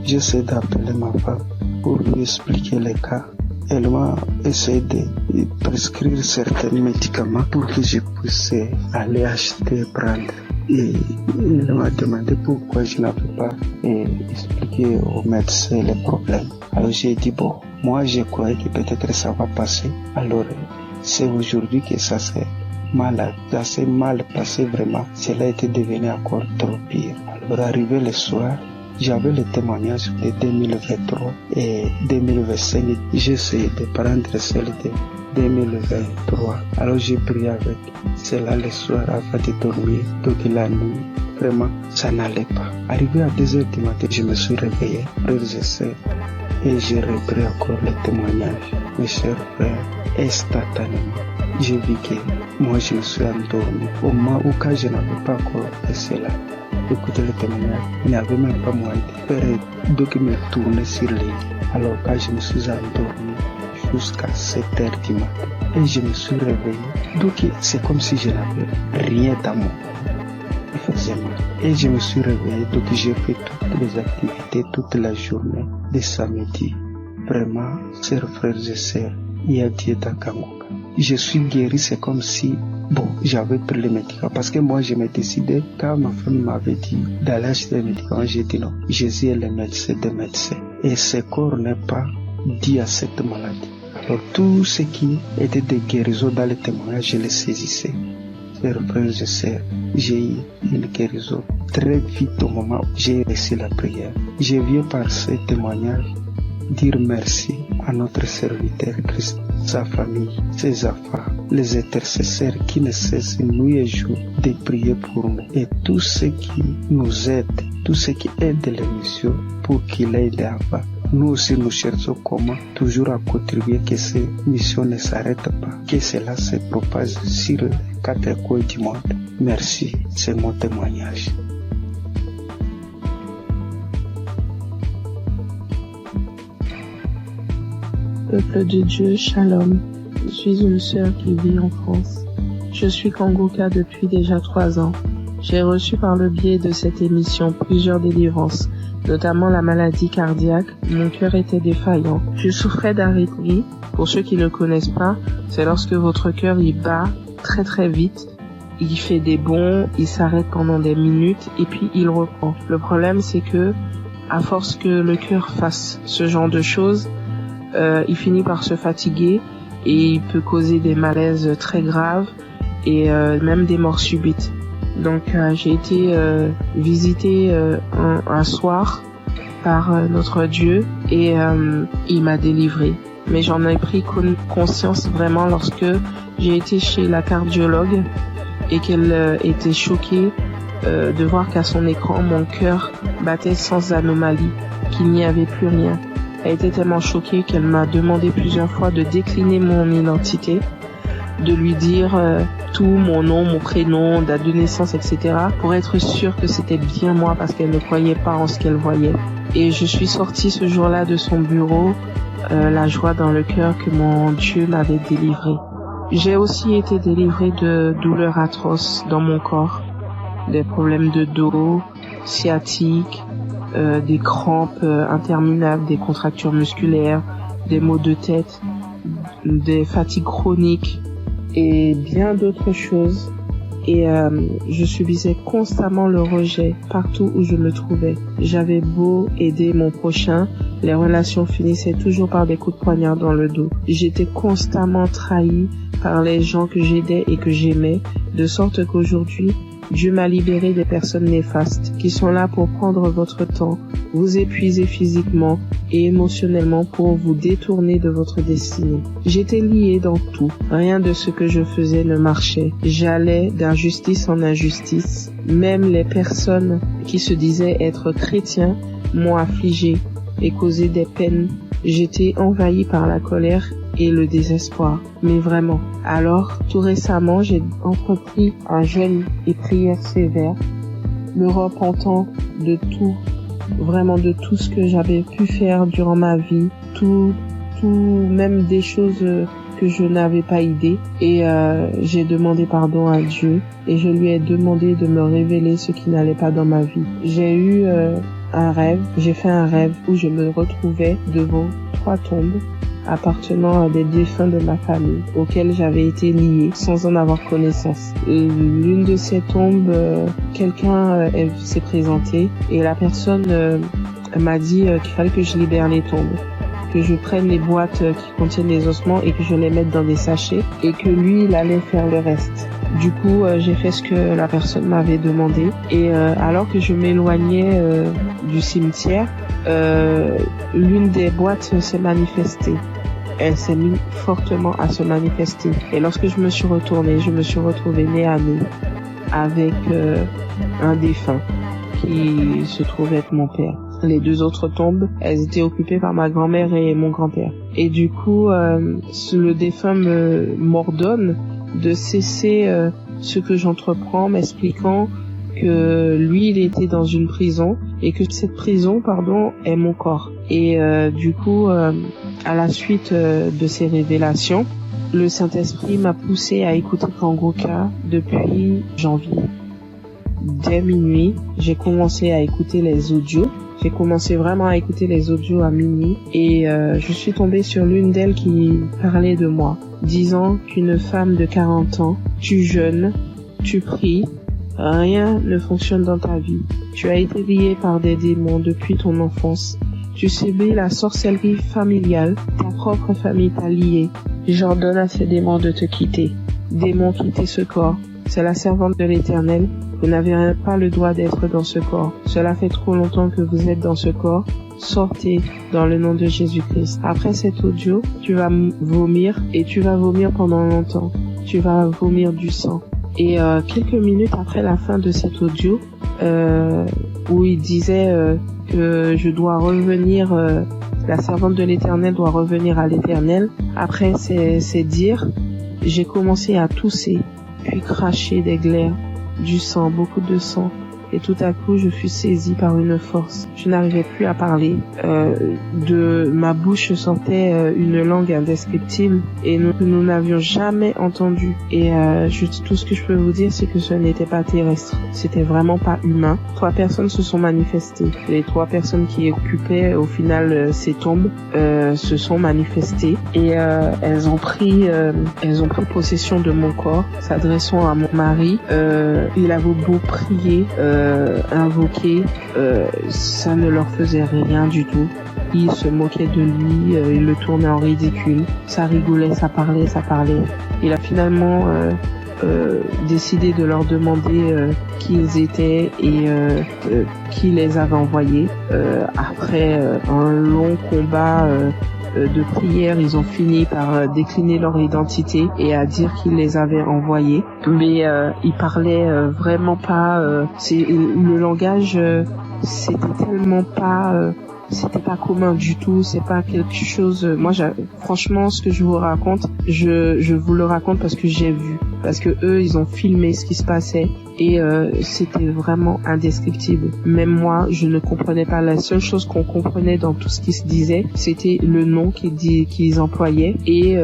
Speaker 13: J'essaie d'appeler ma femme pour lui expliquer les cas. Elle m'a essayé de prescrire certains médicaments pour que je puisse aller acheter, prendre. Et elle m'a demandé pourquoi je n'avais pas expliqué au médecin les problèmes. Alors j'ai dit bon, moi je croyais que peut-être ça va passer. Alors c'est aujourd'hui que ça s'est mal passé vraiment. Cela était devenu encore trop pire. Alors arrivé le soir, j'avais le témoignage de 2023 et 2025. J'ai essayé de prendre celle de 2023. Alors j'ai prié avec cela le soir avant de dormir. Donc la nuit, vraiment, ça n'allait pas. Arrivé à 2h du matin, je me suis réveillé, frères et sœurs, et j'ai repris encore le témoignage. Mes chers frères, instantanément, j'ai vu que moi je me suis endormi. Au moment où quand je n'avais pas encore fait cela, écouté le témoignage, il n'y avait même pas moyen de faire donc me tourner sur les lits. Alors quand je me suis endormi jusqu'à 7h du matin et je me suis réveillé, donc c'est comme si je n'avais rien dans mon corps. Il faisait mal. Et je me suis réveillé, donc j'ai fait toutes les activités toute la journée de samedi. Vraiment, chers frères et sœurs, il y a Dieu dans Kangoka. Je suis guéri, c'est comme si, j'avais pris les médicaments. Parce que moi, je me décidais, quand ma femme m'avait dit d'aller acheter les médicaments, j'ai dit non. Jésus est le médecin des médecins. Et ce corps n'est pas dit à cette maladie. Alors, tout ce qui était de guérison dans les témoignages, je les saisissais. Chers frères et sœurs, j'ai eu une guérison très vite au moment où j'ai reçu la prière. Je viens par ce témoignage dire merci à notre serviteur Christ, sa famille, ses enfants, les intercesseurs qui ne cessent nuit et jour de prier pour nous et tous ceux qui nous aident, tous ceux qui aident l'émission pour qu'il aille avant. Nous aussi nous cherchons comment toujours à contribuer que ces missions ne s'arrêtent pas, que cela se propage sur les 4 coins du monde. Merci, c'est mon témoignage.
Speaker 14: Peuple de Dieu, Shalom. Je suis une sœur qui vit en France. Je suis Kangoka depuis déjà 3 ans. J'ai reçu par le biais de cette émission plusieurs délivrances, notamment la maladie cardiaque. Mon cœur était défaillant. Je souffrais d'arythmie. Pour ceux qui ne le connaissent pas, c'est lorsque votre cœur il bat très très vite. Il fait des bonds, il s'arrête pendant des minutes et puis il reprend. Le problème c'est que, à force que le cœur fasse ce genre de choses, il finit par se fatiguer et il peut causer des malaises très graves et même des morts subites. Donc j'ai été visitée un soir par notre Dieu et il m'a délivrée. Mais j'en ai pris conscience vraiment lorsque j'ai été chez la cardiologue et qu'elle était choquée de voir qu'à son écran mon cœur battait sans anomalie, qu'il n'y avait plus rien. Elle était tellement choquée qu'elle m'a demandé plusieurs fois de décliner mon identité, de lui dire tout, mon nom, mon prénom, date de naissance, etc. pour être sûre que c'était bien moi parce qu'elle ne croyait pas en ce qu'elle voyait. Et je suis sortie ce jour-là de son bureau, la joie dans le cœur que mon Dieu m'avait délivrée. J'ai aussi été délivrée de douleurs atroces dans mon corps, des problèmes de dos, sciatiques, des crampes interminables, des contractures musculaires, des maux de tête, des fatigues chroniques et bien d'autres choses. Et je subissais constamment le rejet partout où je me trouvais. J'avais beau aider mon prochain, les relations finissaient toujours par des coups de poignard dans le dos. J'étais constamment trahie par les gens que j'aidais et que j'aimais, de sorte qu'aujourd'hui, Dieu m'a libéré des personnes néfastes qui sont là pour prendre votre temps, vous épuiser physiquement et émotionnellement pour vous détourner de votre destinée. J'étais liée dans tout. Rien de ce que je faisais ne marchait. J'allais d'injustice en injustice. Même les personnes qui se disaient être chrétiens m'ont affligée et causé des peines. J'étais envahie par la colère et le désespoir. Mais vraiment. Alors, tout récemment, j'ai entrepris un jeûne et prière sévère, me repentant de tout, vraiment de tout ce que j'avais pu faire durant ma vie, tout, même des choses que je n'avais pas idée. Et j'ai demandé pardon à Dieu et je lui ai demandé de me révéler ce qui n'allait pas dans ma vie. J'ai eu j'ai fait un rêve où je me retrouvais devant 3 tombes appartenant à des défunts de ma famille auxquels j'avais été liée sans en avoir connaissance. L'une de ces tombes, quelqu'un s'est présenté et la personne m'a dit qu'il fallait que je libère les tombes, que je prenne les boîtes qui contiennent les ossements et que je les mette dans des sachets et que lui, il allait faire le reste. Du coup, j'ai fait ce que la personne m'avait demandé et alors que je m'éloignais du cimetière, l'une des boîtes s'est manifestée. Elle s'est mise fortement à se manifester. Et lorsque je me suis retournée, je me suis retrouvée nez à nez avec un défunt qui se trouvait être mon père. Les 2 autres tombes, elles étaient occupées par ma grand-mère et mon grand-père. Et du coup, le défunt m'ordonne de cesser ce que j'entreprends, m'expliquant que lui, il était dans une prison et que cette prison, est mon corps. Et du coup, à la suite de ces révélations, le Saint-Esprit m'a poussé à écouter Kangoka depuis janvier. Dès minuit, j'ai commencé à écouter les audios. J'ai commencé vraiment à écouter les audios à minuit et je suis tombée sur l'une d'elles qui parlait de moi, disant qu'une femme de 40 ans, tu jeûnes, tu pries, rien ne fonctionne dans ta vie. Tu as été liée par des démons depuis ton enfance. Tu subis la sorcellerie familiale, ta propre famille t'a liée. J'ordonne à ces démons de te quitter. Démons, quittez ce corps. C'est la servante de l'Éternel. Vous n'avez pas le droit d'être dans ce corps. Cela fait trop longtemps que vous êtes dans ce corps. Sortez dans le nom de Jésus-Christ. Après cet audio, tu vas vomir et tu vas vomir pendant longtemps. Tu vas vomir du sang. Et quelques minutes après la fin de cet audio, où il disait que je dois revenir, la servante de l'Éternel doit revenir à l'Éternel. Après ces dires, j'ai commencé à tousser, puis cracher des glaires, du sang, beaucoup de sang. Et tout à coup, je fus saisie par une force. Je n'arrivais plus à parler. De ma bouche sortait une langue indescriptible et nous n'avions jamais entendu. Et tout ce que je peux vous dire, c'est que ce n'était pas terrestre. C'était vraiment pas humain. 3 personnes se sont manifestées. Les 3 personnes qui occupaient au final ces tombes se sont manifestées et elles ont pris possession de mon corps, s'adressant à mon mari. Il avait beau prier, invoquer, ça ne leur faisait rien du tout. Ils se moquaient de lui, ils le tournaient en ridicule. Ça rigolait, ça parlait. Il a finalement décidé de leur demander qui ils étaient et qui les avait envoyés. Après un long combat de prière, ils ont fini par décliner leur identité et à dire qu'ils les avaient envoyés. Mais ils parlaient vraiment pas. Le langage, c'était tellement pas. C'était pas commun du tout. C'est pas quelque chose. Moi, franchement, ce que je vous raconte, je vous le raconte parce que j'ai vu, parce que eux, ils ont filmé ce qui se passait. Et c'était vraiment indescriptible. Même moi, je ne comprenais pas. La seule chose qu'on comprenait dans tout ce qui se disait, c'était le nom qu'ils employaient et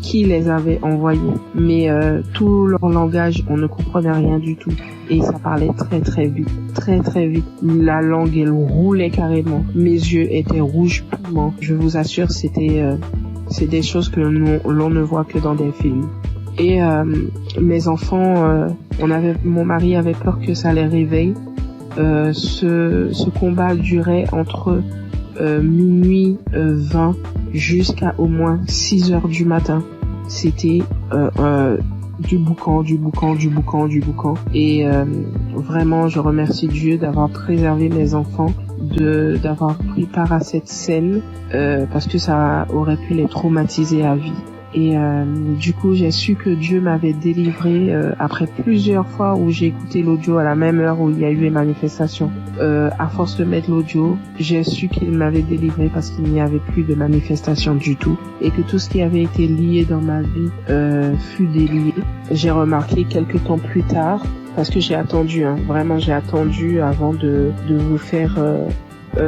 Speaker 14: qui les avait envoyés. Mais tout leur langage, on ne comprenait rien du tout. Et ça parlait très très vite. Très très vite. La langue, elle roulait carrément. Mes yeux étaient rouges piment. Je vous assure, c'est des choses que l'on ne voit que dans des films. Et mes enfants, mon mari avait peur que ça les réveille. Ce combat durait entre minuit 20 jusqu'à au moins 6 heures du matin. C'était du boucan. Et vraiment, je remercie Dieu d'avoir préservé mes enfants, d'avoir pris part à cette scène, parce que ça aurait pu les traumatiser à vie. Et du coup, j'ai su que Dieu m'avait délivré après plusieurs fois où j'ai écouté l'audio à la même heure où il y a eu les manifestations. À force de mettre l'audio, j'ai su qu'il m'avait délivré parce qu'il n'y avait plus de manifestations du tout et que tout ce qui avait été lié dans ma vie fut délié. J'ai remarqué quelques temps plus tard, parce que j'ai attendu, vraiment j'ai attendu avant de vous faire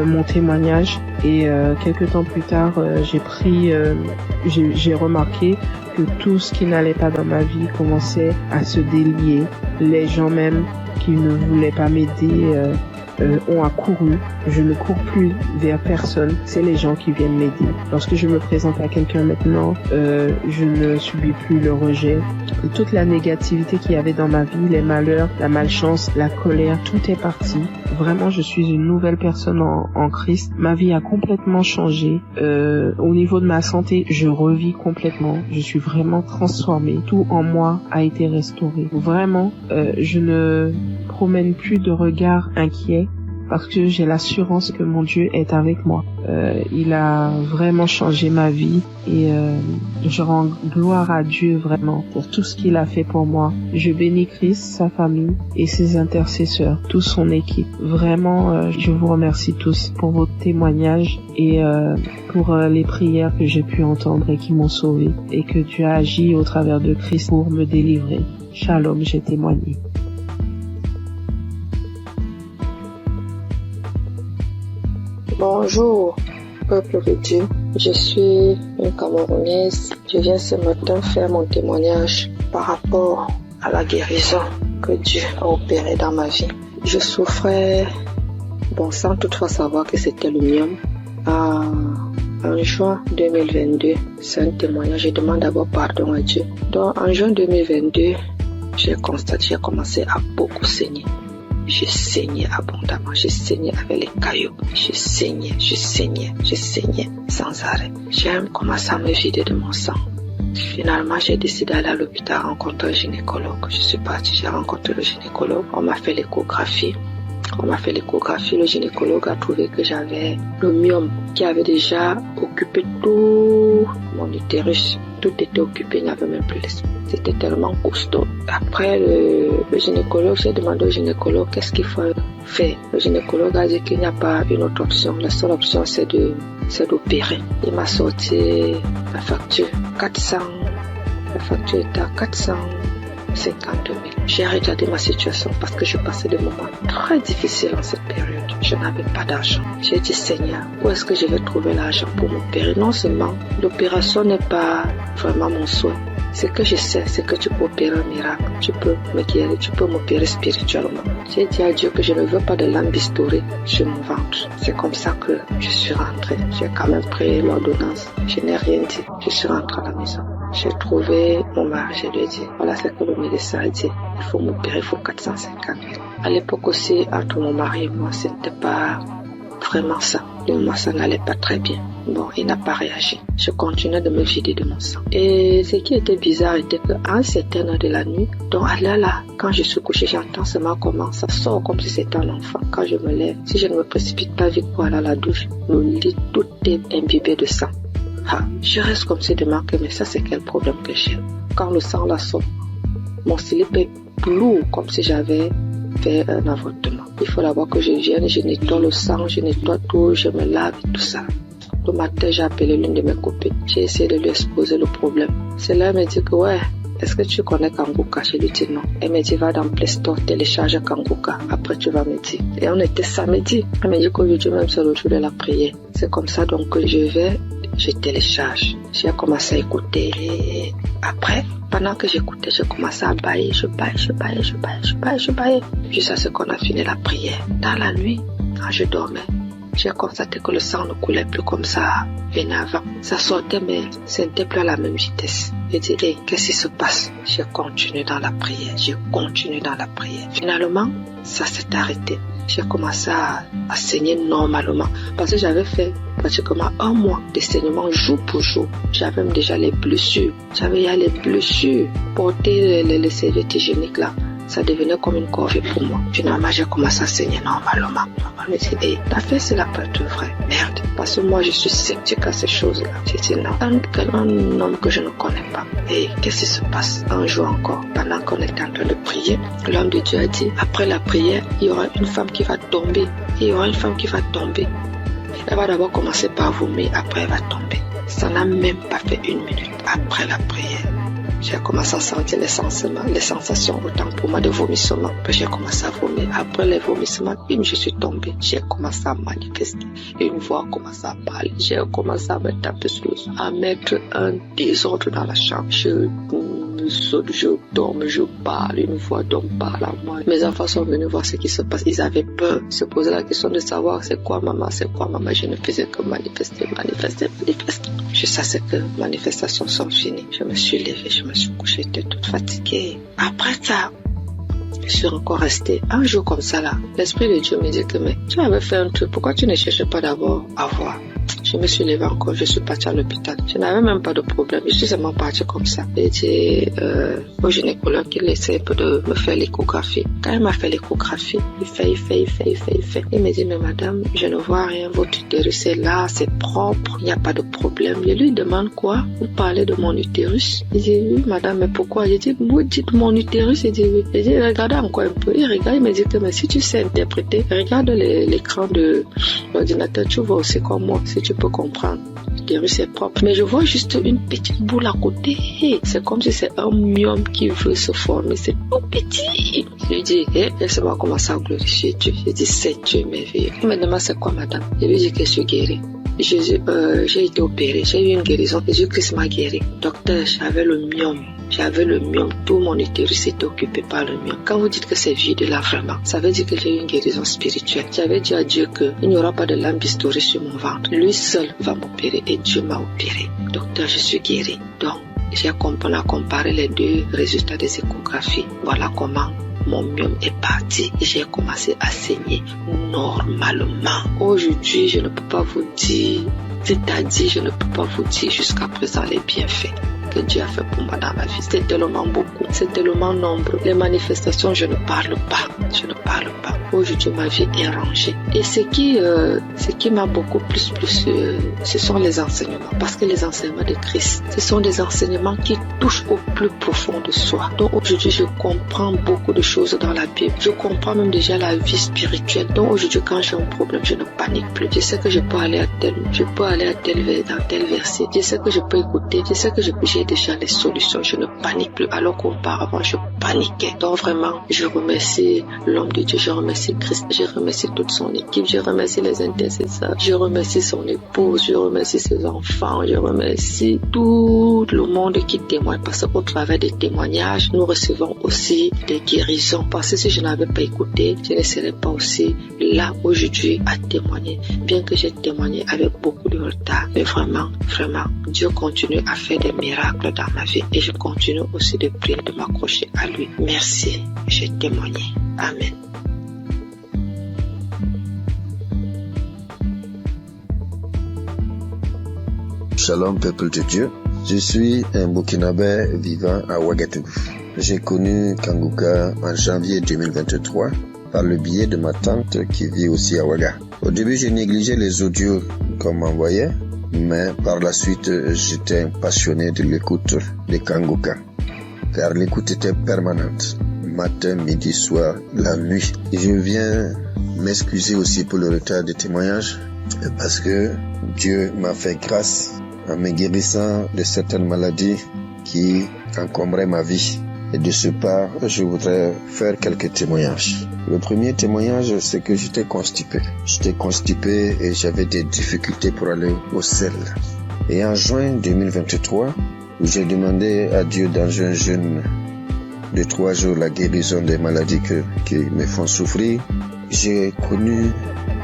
Speaker 14: mon témoignage, et quelques temps plus tard j'ai remarqué que tout ce qui n'allait pas dans ma vie commençait à se délier. Les gens même qui ne voulaient pas m'aider ont accouru. Je ne cours plus vers personne, c'est les gens qui viennent m'aider. Lorsque je me présente à quelqu'un maintenant, je ne subis plus le rejet. Et toute la négativité qu'il y avait dans ma vie, les malheurs, la malchance, la colère, tout est parti. Vraiment, je suis une nouvelle personne en Christ. Ma vie a complètement changé. Au niveau de ma santé, je revis complètement. Je suis vraiment transformée. Tout en moi a été restauré. Vraiment, je ne promène plus de regard inquiet parce que j'ai l'assurance que mon Dieu est avec moi. Il a vraiment changé ma vie et je rends gloire à Dieu vraiment pour tout ce qu'il a fait pour moi. Je bénis Christ, sa famille et ses intercesseurs, toute son équipe. Vraiment, je vous remercie tous pour vos témoignages et pour les prières que j'ai pu entendre et qui m'ont sauvé et que Dieu a agi au travers de Christ pour me délivrer. Shalom, j'ai témoigné.
Speaker 15: Bonjour, peuple de Dieu. Je suis une Camerounaise. Je viens ce matin faire mon témoignage par rapport à la guérison que Dieu a opérée dans ma vie. Je souffrais, sans toutefois savoir que c'était le myome. En juin 2022, c'est un témoignage. Je demande d'abord pardon à Dieu. Donc, en juin 2022, j'ai commencé à beaucoup saigner. Je saignais abondamment, je saignais avec les cailloux, je saignais sans arrêt. J'ai commencé à me vider de mon sang. Finalement, j'ai décidé d'aller à l'hôpital rencontrer un gynécologue. Je suis partie, j'ai rencontré le gynécologue. On m'a fait l'échographie. Le gynécologue a trouvé que j'avais le myome qui avait déjà occupé tout mon utérus. Tout était occupé, il n'y avait même plus l'espace. C'était tellement costaud. Après le gynécologue, j'ai demandé au gynécologue qu'est-ce qu'il faut faire. Le gynécologue a dit qu'il n'y a pas une autre option. La seule option, c'est d'opérer. Il m'a sorti la facture. La facture était à 450 000. J'ai regardé ma situation parce que je passais des moments très difficiles en cette période. Je n'avais pas d'argent. J'ai dit, Seigneur, où est-ce que je vais trouver l'argent pour m'opérer? Non seulement l'opération n'est pas vraiment mon souhait. Ce que je sais, c'est que tu peux opérer un miracle. Tu peux me guérir, tu peux m'opérer spirituellement. J'ai dit à Dieu que je ne veux pas de lambistourée sur mon ventre. C'est comme ça que je suis rentrée. J'ai quand même pris l'ordonnance. Je n'ai rien dit. Je suis rentrée à la maison. J'ai trouvé mon mari, je lui ai dit, voilà ce que le médecin a dit. Il faut m'opérer, il faut 450 000. À l'époque aussi, entre mon mari et moi, ce n'était pas vraiment ça. Moi, ça n'allait pas très bien. Il n'a pas réagi. Je continuais de me vider de mon sang. Et ce qui était bizarre était qu'à un certain heure de la nuit, donc là, quand je suis couchée, j'entends seulement comment ça sort comme si c'était un enfant. Quand je me lève, si je ne me précipite pas vite pour aller à la douche, le lit, tout est imbibé de sang. Je reste comme si de manquer, mais ça c'est quel problème que j'ai. Quand le sang la sort, mon slip est lourd comme si j'avais fait un avortement. Il faut d'abord que je vienne, je nettoie le sang, je nettoie tout, je me lave et tout ça. Le matin, j'ai appelé l'une de mes copines. J'ai essayé de lui exposer le problème. Celle-là, elle me dit que est-ce que tu connais Kanguka? Je lui dis non. Elle me dit, va dans Play Store, télécharge Kanguka. Après, tu vas me dire. Et on était samedi. Elle me dit qu'aujourd'hui même, c'est le jour de la prière. C'est comme ça donc que je télécharge. J'ai commencé à écouter. Et après, pendant que j'écoutais, j'ai commencé à bailler. Je baillais. Jusqu'à ce qu'on a fini la prière. Dans la nuit, quand je dormais, j'ai constaté que le sang ne coulait plus comme ça venait avant. Ça sortait, mais ce n'était plus à la même vitesse. J'ai dit, qu'est-ce qui se passe? J'ai continué dans la prière. Finalement, ça s'est arrêté. J'ai commencé à saigner normalement. Parce que j'avais fait pratiquement un mois de saignement jour pour jour. J'avais même déjà les blessures. Porter les serviettes hygiéniques là, ça devenait comme une corvée pour moi. Finalement, j'ai commencé à saigner normalement. Je me suis dit, ta fait, c'est la peut être vrai. Merde. Parce que moi, je suis sceptique à ces choses-là. J'ai dit non. Un homme que je ne connais pas. Et qu'est-ce qui se passe? Un jour encore, pendant qu'on était en train de prier, l'homme de Dieu a dit, après la prière, il y aura une femme qui va tomber. Elle va d'abord commencer par vomir, après elle va tomber. Ça n'a même pas fait 1 minute après la prière. J'ai commencé à sentir les sensations autant pour moi de vomissement. Puis j'ai commencé à vomir. Après les vomissements, je suis tombée. J'ai commencé à manifester. Une voix a commencé à parler. J'ai commencé à me taper sur le dos, à mettre un désordre dans la chambre. Je saute, je dorme, je parle. Une voix d'homme parle à moi. Mes enfants sont venus voir ce qui se passe. Ils avaient peur. Se posaient la question de savoir c'est quoi maman. Je ne faisais que manifester. Jusqu'à ce que les manifestations sont finies. Je me suis levée, je me suis couchée, j'étais toute fatiguée. Après ça, je suis encore restée un jour comme ça là. L'Esprit de Dieu me dit que mais tu avais fait un truc, pourquoi tu ne cherches pas d'abord à voir? Je me suis levée encore, je suis partie à l'hôpital. Je n'avais même pas de problème, je suis seulement partie comme ça. J'ai dit au gynécologue qu'il essaie de me faire l'échographie. Quand il m'a fait l'échographie, il fait. Il me dit, mais madame, je ne vois rien, votre utérus est là, c'est propre, il n'y a pas de problème. Je lui demande quoi? Vous parlez de mon utérus? Il dit, oui madame, mais pourquoi? J'ai dit, vous dites mon utérus? Il dit, oui. J'ai dit, regardez encore un peu. Il regarde, il me dit que mais si tu sais interpréter, regarde l'écran de l'ordinateur, tu vois aussi comme moi, si tu peux comprendre. l'utérus c'est propre, mais je vois juste une petite boule à côté. C'est comme si c'est un myome qui veut se former, c'est tout petit. Je lui dis, laisse-moi commencer à glorifier Dieu. Je dis, c'est Dieu merveilleux. Maintenant, c'est quoi, madame? Je lui dis que je suis guérie. J'ai été opérée, j'ai eu une guérison. Jésus-Christ m'a guéri. Docteur, j'avais le myome. Tout mon utérus était occupé par le myome. Quand vous dites que c'est vide là vraiment, ça veut dire que j'ai eu une guérison spirituelle. J'avais dit à Dieu qu'il n'y aura pas de lame bistourée sur mon ventre. Lui seul va m'opérer et Dieu m'a opéré. Docteur, je suis guérie. Donc, on a comparé les deux résultats des échographies. Voilà comment mon myome est parti et j'ai commencé à saigner normalement. Aujourd'hui, je ne peux pas vous dire, c'est-à-dire je ne peux pas vous dire jusqu'à présent les bienfaits que Dieu a fait pour moi dans ma vie. C'est tellement beaucoup, c'est tellement nombreux. Les manifestations, je ne parle pas. Aujourd'hui, ma vie est rangée. Et ce qui m'a beaucoup plus, ce sont les enseignements. Parce que les enseignements de Christ, ce sont des enseignements qui touchent au plus profond de soi. Donc aujourd'hui, je comprends beaucoup de choses dans la Bible. Je comprends même déjà la vie spirituelle. Donc aujourd'hui, quand j'ai un problème, je ne panique plus. Je sais que je peux aller dans tel verset. Je sais que je peux écouter. Je sais que j'ai déjà les solutions. Je ne panique plus. Alors qu'auparavant, je paniquais. Donc vraiment, je remercie l'homme de Dieu. Je remercie Christ. Je remercie toute son équipe. Je remercie les intercesseurs. Je remercie son épouse. Je remercie ses enfants. Je remercie tout le monde qui témoigne. Parce qu'au travers des témoignages, nous recevons aussi des guérisons. Parce que si je n'avais pas écouté, je ne serais pas aussi là aujourd'hui à témoigner. Bien que j'ai témoigné avec beaucoup de retard. Mais vraiment, Dieu continue à faire des miracles dans ma vie. Et je continue aussi de prier, de m'accrocher à lui. Merci. J'ai témoigné. Amen.
Speaker 16: Shalom, peuple de Dieu. Je suis un Burkinabé vivant à Ouagadougou. J'ai connu Kanguka en janvier 2023 par le biais de ma tante qui vit aussi à Ouaga. Au début, j'ai négligé les audios qu'on m'envoyait, mais par la suite, j'étais passionné de l'écoute de Kanguka, car l'écoute était permanente, matin, midi, soir, la nuit. Et je viens m'excuser aussi pour le retard de témoignage, parce que Dieu m'a fait grâce en me guérissant de certaines maladies qui encombraient ma vie. Et de ce pas, je voudrais faire quelques témoignages. Le premier témoignage, c'est que j'étais constipé. Et j'avais des difficultés pour aller au sel. Et en juin 2023, où j'ai demandé à Dieu dans un jeûne de 3 jours la guérison des maladies qui me font souffrir, j'ai connu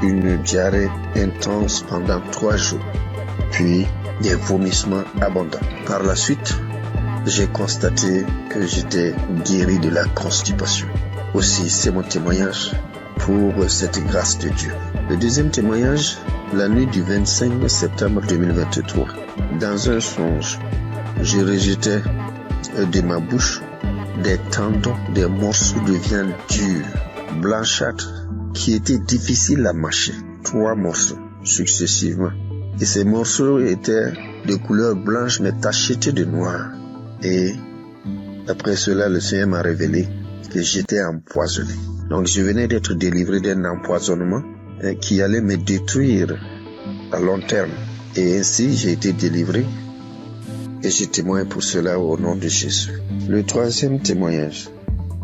Speaker 16: une diarrhée intense pendant 3 jours. Puis, des vomissements abondants. Par la suite, j'ai constaté que j'étais guéri de la constipation. Aussi, c'est mon témoignage pour cette grâce de Dieu. Le deuxième témoignage, la nuit du 25 septembre 2023. Dans un songe, je rejetais de ma bouche des tendons, des morceaux de viande dure, blanchâtre, qui étaient difficiles à mâcher. 3 morceaux, successivement. Et ces morceaux étaient de couleur blanche mais tachetés de noir. Et après cela, le Seigneur m'a révélé que j'étais empoisonné. Donc je venais d'être délivré d'un empoisonnement qui allait me détruire à long terme. Et ainsi, j'ai été délivré et je témoigne pour cela au nom de Jésus. Le troisième témoignage,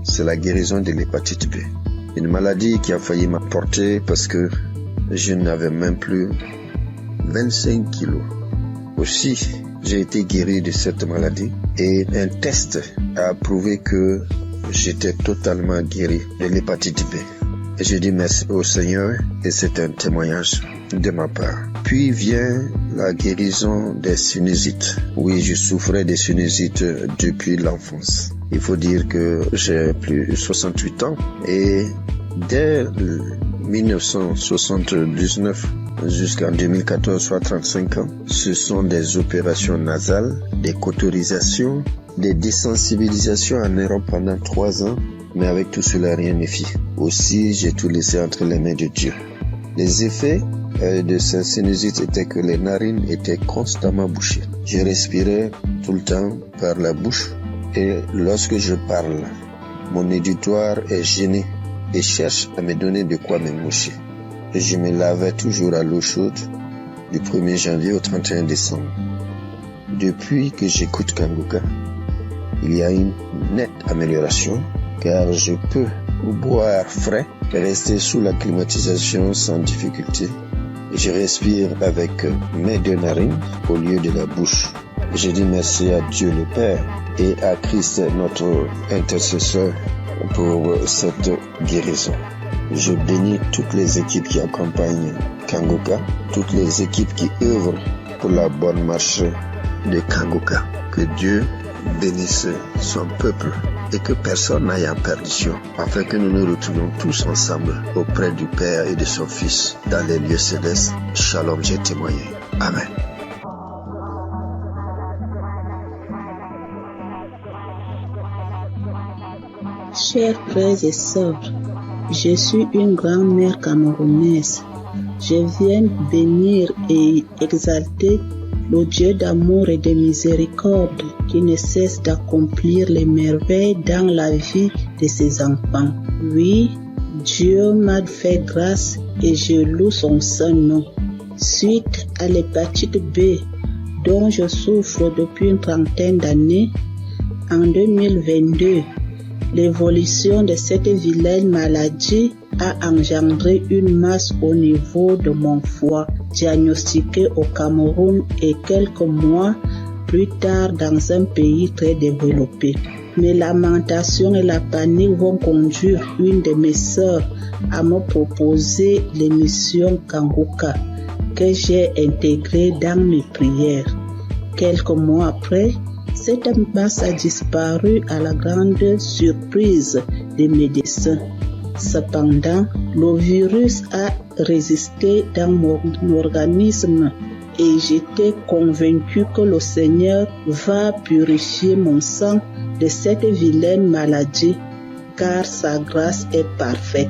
Speaker 16: c'est la guérison de l'hépatite B. Une maladie qui a failli m'emporter parce que je n'avais même plus 25 kilos. Aussi, j'ai été guéri de cette maladie et un test a prouvé que j'étais totalement guéri de l'hépatite B. Et je dis merci au Seigneur et c'est un témoignage de ma part. Puis vient la guérison des sinusites. Oui, je souffrais des sinusites depuis l'enfance. Il faut dire que j'ai plus de 68 ans et dès 1979 jusqu'en 2014, soit 35 ans, ce sont des opérations nasales, des cauterisations, des désensibilisations en Europe pendant 3 ans, mais avec tout cela, rien ne fit. Aussi, j'ai tout laissé entre les mains de Dieu. Les effets de cette sinusite étaient que les narines étaient constamment bouchées. Je respirais tout le temps par la bouche et lorsque je parle, mon auditoire est gêné et cherche à me donner de quoi me moucher. Je me lavais toujours à l'eau chaude du 1er janvier au 31 décembre. Depuis que j'écoute Kanguka, il y a une nette amélioration car je peux boire frais, rester sous la climatisation sans difficulté. Je respire avec mes deux narines au lieu de la bouche. Je dis merci à Dieu le Père et à Christ notre intercesseur pour cette guérison. Je bénis toutes les équipes qui accompagnent Kanguka, toutes les équipes qui œuvrent pour la bonne marche de Kanguka. Que Dieu bénisse son peuple et que personne n'aille en perdition, afin que nous nous retrouvions tous ensemble auprès du Père et de son Fils dans les lieux célestes. Shalom, j'ai témoigné. Amen.
Speaker 17: Chers frères et sœurs, je suis une grand-mère camerounaise. Je viens bénir et exalter le Dieu d'amour et de miséricorde qui ne cesse d'accomplir les merveilles dans la vie de ses enfants. Oui, Dieu m'a fait grâce et je loue son saint nom. Suite à l'hépatite B dont je souffre depuis une trentaine d'années, en 2022, l'évolution de cette vilaine maladie a engendré une masse au niveau de mon foie, diagnostiquée au Cameroun et quelques mois plus tard dans un pays très développé. Mes lamentations et la panique vont conduire une de mes sœurs à me proposer l'émission Kanguka que j'ai intégrée dans mes prières. Quelques mois après, cette masse a disparu à la grande surprise des médecins. Cependant, le virus a résisté dans mon organisme et j'étais convaincu que le Seigneur va purifier mon sang de cette vilaine maladie, car sa grâce est parfaite.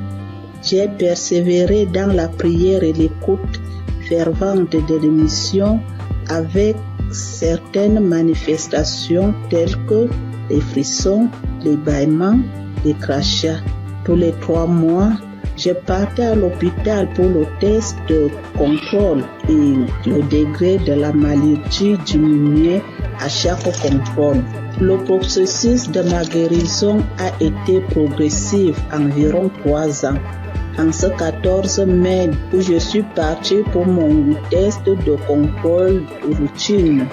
Speaker 17: J'ai persévéré dans la prière et l'écoute fervente de l'émission avec certaines manifestations telles que les frissons, les bâillements, les crachats. Tous les 3 mois, je partais à l'hôpital pour le test de contrôle et le degré de la maladie diminuait à chaque contrôle. Le processus de ma guérison a été progressif, environ 3 ans. En ce 14 mai où je suis parti pour mon test de contrôle routine,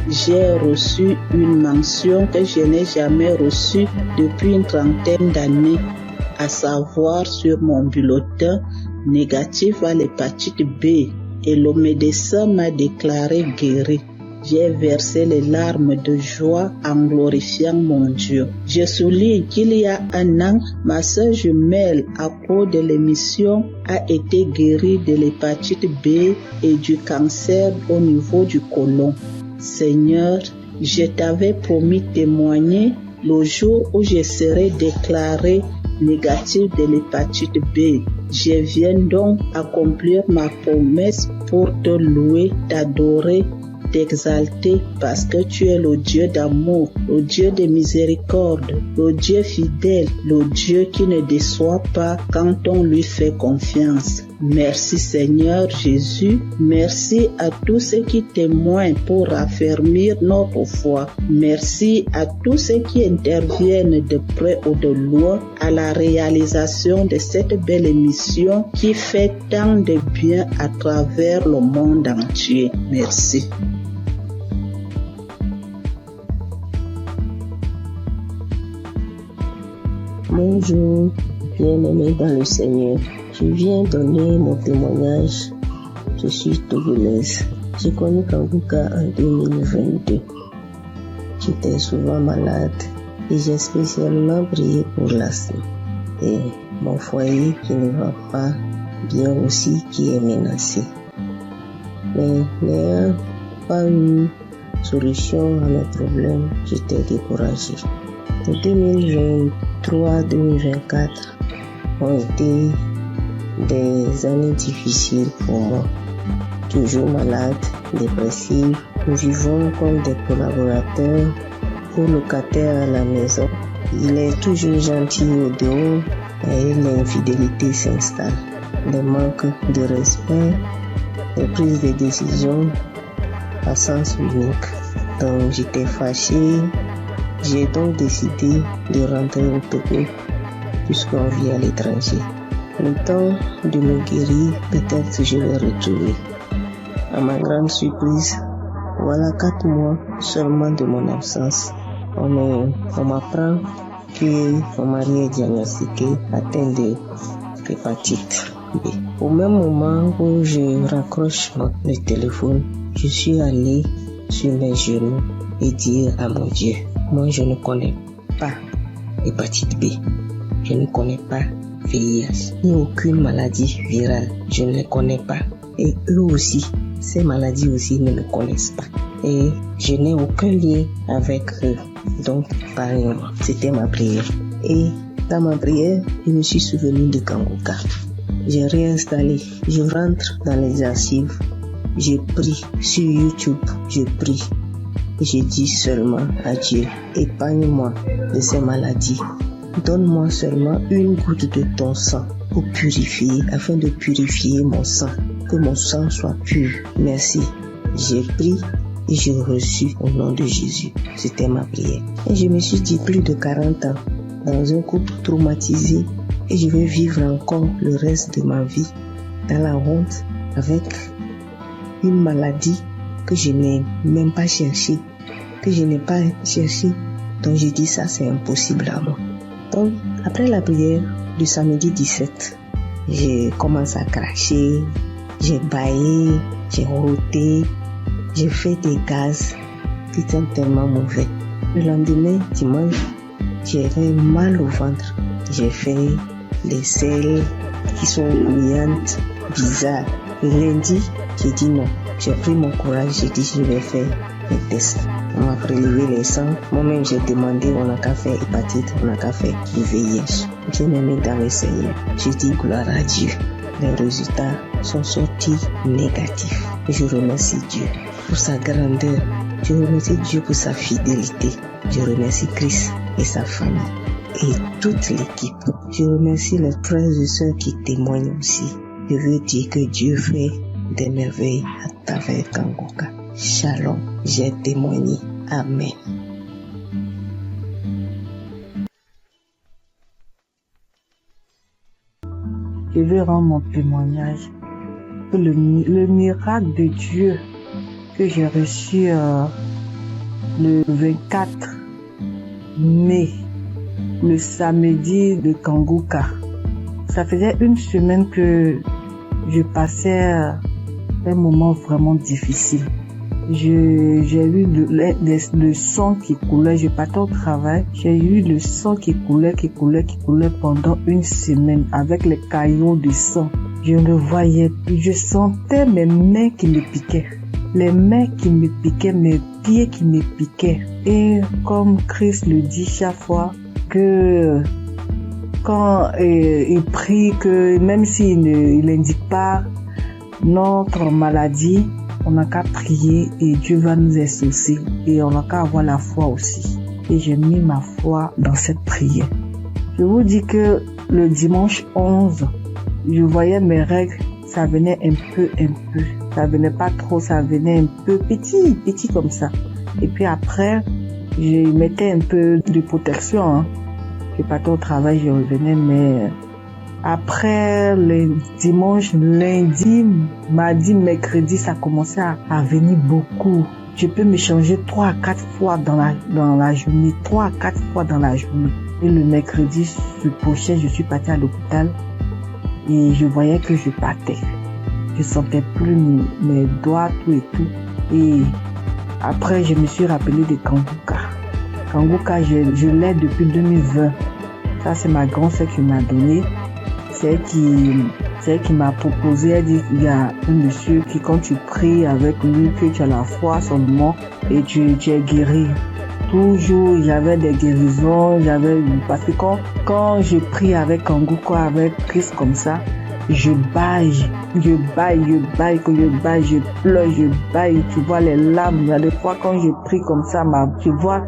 Speaker 17: j'ai reçu une mention que je n'ai jamais reçue depuis une trentaine d'années, à savoir sur mon bulletin négatif à l'hépatite B, et le médecin m'a déclaré guéri. J'ai versé les larmes de joie en glorifiant mon Dieu. Je souligne qu'il y a 1 an, ma sœur jumelle, à cause de l'émission, a été guérie de l'hépatite B et du cancer au niveau du côlon. Seigneur, je t'avais promis témoigner le jour où je serai déclaré négatif de l'hépatite B. Je viens donc accomplir ma promesse pour te louer, t'adorer, t'exalter parce que tu es le Dieu d'amour, le Dieu de miséricorde, le Dieu fidèle, le Dieu qui ne déçoit pas quand on lui fait confiance. Merci Seigneur Jésus, merci à tous ceux qui témoignent pour raffermir notre foi. Merci à tous ceux qui interviennent de près ou de loin à la réalisation de cette belle émission qui fait tant de bien à travers le monde entier. Merci.
Speaker 18: Bonjour, bien-aimés dans le Seigneur. Je viens donner mon témoignage. Je suis togolaise. J'ai connu Kanguka en 2022. J'étais souvent malade et j'ai spécialement prié pour l'asthme. Et mon foyer qui ne va pas bien aussi qui est menacé. Mais n'ayant pas eu solution à mes problèmes, j'étais découragée. En 2023-2024 ont été des années difficiles pour moi. Toujours malade, dépressive, nous vivons comme des collaborateurs ou locataires à la maison. Il est toujours gentil au dehors et l'infidélité s'installe. Le manque de respect des prises de décision à sens unique. Donc j'étais fâchée. J'ai donc décidé de rentrer au Togo puisqu'on vit à l'étranger. Le temps de me guérir, peut-être je vais retourner. À ma grande surprise, voilà 4 mois seulement de mon absence. On m'apprend que mon mari est diagnostiqué atteint de l'hépatite B. Au même moment où je raccroche le téléphone, je suis allé sur mes genoux et dire à mon Dieu, moi je ne connais pas l'hépatite B, je ne connais pas VIH, ni aucune maladie virale, je ne les connais pas. Et eux aussi, ces maladies aussi ne me connaissent pas. Et je n'ai aucun lien avec eux. Donc, parlez-moi. C'était ma prière. Et dans ma prière, je me suis souvenu de Kanguka. J'ai réinstallé. Je rentre dans les archives. Je prie sur YouTube. Je prie. Et je dis seulement à Dieu, épargne-moi de ces maladies. Donne-moi seulement une goutte de ton sang pour purifier, afin de purifier mon sang. Que mon sang soit pur. Merci. J'ai pris et j'ai reçu au nom de Jésus. C'était ma prière. Et je me suis dit plus de 40 ans dans un couple traumatisé et je vais vivre encore le reste de ma vie dans la honte avec une maladie que je n'ai même pas cherchée, que je n'ai pas cherché. Donc j'ai dit ça c'est impossible à moi. Donc après la prière du samedi 17, j'ai commencé à cracher. J'ai baillé, j'ai roté, j'ai fait des gaz qui sont tellement mauvais. Le lendemain, dimanche, j'avais mal au ventre. J'ai fait des selles qui sont bouillantes, bizarres. Le lundi, j'ai dit non. J'ai pris mon courage, j'ai dit je vais faire les tests. On m'a prélevé les sangs. Moi-même, j'ai demandé, on n'a qu'à faire hépatite, on n'a qu'à faire du VIH. J'ai mis dans le Seigneur. J'ai dit gloire à Dieu. Les résultats sont sortis négatifs. Je remercie Dieu pour sa grandeur. Je remercie Dieu pour sa fidélité. Je remercie Christ et sa famille et toute l'équipe. Je remercie les frères et sœurs qui témoignent aussi. Je veux dire que Dieu fait des merveilles à travers Kanguka. Shalom, j'ai témoigné. Amen.
Speaker 2: Je veux rendre mon témoignage pour le miracle de Dieu que j'ai reçu le 24 mai, le samedi de Kanguka. Ça faisait une semaine que je passais un moment vraiment difficile. J'ai eu le sang qui coulait, je partais au travail, j'ai eu le sang qui coulait pendant une semaine avec les caillots de sang. Je ne voyais plus, je sentais mes mains qui me piquaient, les mains qui me piquaient, mes pieds qui me piquaient. Et comme Christ le dit chaque fois, que quand il prie, que même s'il n'indique pas notre maladie, on n'a qu'à prier et Dieu va nous exaucer et on n'a qu'à avoir la foi aussi. Et j'ai mis ma foi dans cette prière. Je vous dis que le dimanche 11, je voyais mes règles, ça venait un peu. Ça venait pas trop, ça venait un peu petit comme ça. Et puis après, je mettais un peu de protection. Je partais au travail, je revenais, mais après le dimanche, lundi, mardi, mercredi, ça commençait à venir beaucoup. Je peux me changer 3 à 4 fois dans la journée, 3 à 4 fois dans la journée. Et le mercredi, je couchais, je suis partie à l'hôpital et je voyais que je partais. Je sentais plus mes doigts, tout et tout. Et après, je me suis rappelé de Kanguka. Kanguka, je l'ai depuis 2020. Ça, c'est ma grand-sœur qui m'a donné. C'est elle qui m'a proposé. Elle dit qu'il y a un monsieur qui, quand tu pries avec lui, que tu as la foi seulement et tu es guéri. Toujours, j'avais des guérisons, parce que quand je prie avec Kanguka, avec Christ comme ça, je baille, je pleure, je baille. Tu vois les larmes. Il y a des fois quand je prie comme ça, je vois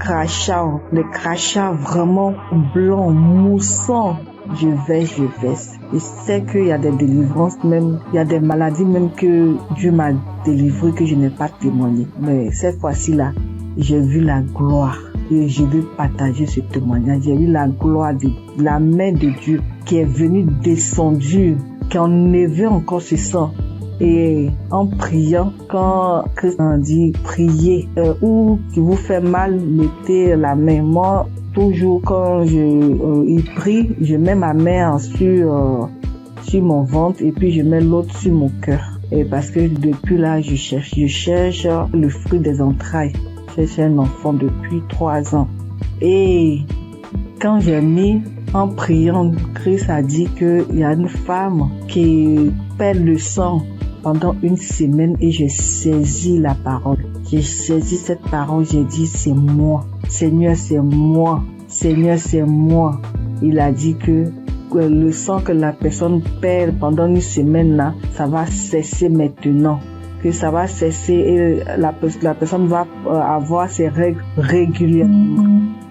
Speaker 2: les crachats vraiment blancs, moussants.
Speaker 7: je verse. Je sais qu'il y a des délivrances même, il y a des maladies même que Dieu m'a délivré que je n'ai pas témoigné. Mais cette fois-ci là, j'ai vu la gloire et je veux partager ce témoignage. J'ai vu la gloire de la main de Dieu qui est venue descendue, qui a enlevé encore ce sang. Et en priant, quand Christ a dit priez, ou qui vous fait mal, mettez la main. Moi, toujours quand il prie, je mets ma main sur mon ventre et puis je mets l'autre sur mon cœur. Et parce que depuis là, je cherche le fruit des entrailles. Je cherche un enfant depuis 3 ans. Et quand j'ai mis en priant, Christ a dit qu'il y a une femme qui perd le sang pendant 1 semaine et j'ai saisi la parole. J'ai saisi cette parole, j'ai dit c'est moi. Seigneur, c'est moi. Seigneur, c'est moi. Il a dit que le sang que la personne perd pendant 1 semaine là, ça va cesser maintenant. Que ça va cesser et la personne va avoir ses règles régulièrement.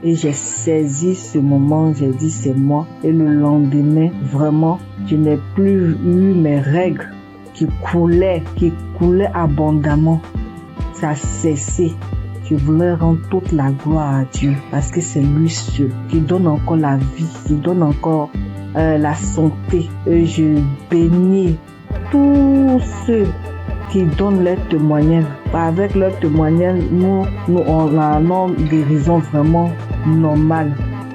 Speaker 7: Et j'ai saisi ce moment, j'ai dit c'est moi. Et le lendemain, vraiment, je n'ai plus eu mes règles qui coulaient abondamment. Ça a cessé. Je voulais rendre toute la gloire à Dieu parce que c'est lui seul qui donne encore la vie, qui donne encore la santé. Et je bénis tous ceux qui donnent leur témoignage. Avec leur témoignage, nous on a une guérison vraiment normale.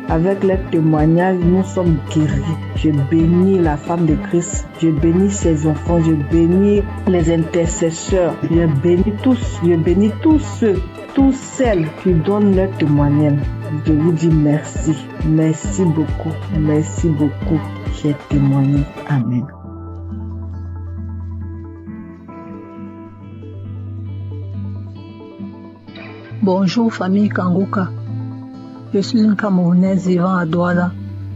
Speaker 7: Avec leur témoignage, nous sommes guéris. Je bénis la femme de Christ. Je bénis ses enfants. Je bénis les intercesseurs. Je bénis tous ceux, toutes celles qui donnent leur témoignage. Je vous dis merci. Merci beaucoup. Merci beaucoup. J'ai témoigné. Amen.
Speaker 19: Bonjour famille Kanguka. Je suis une Camerounaise vivant à Douala.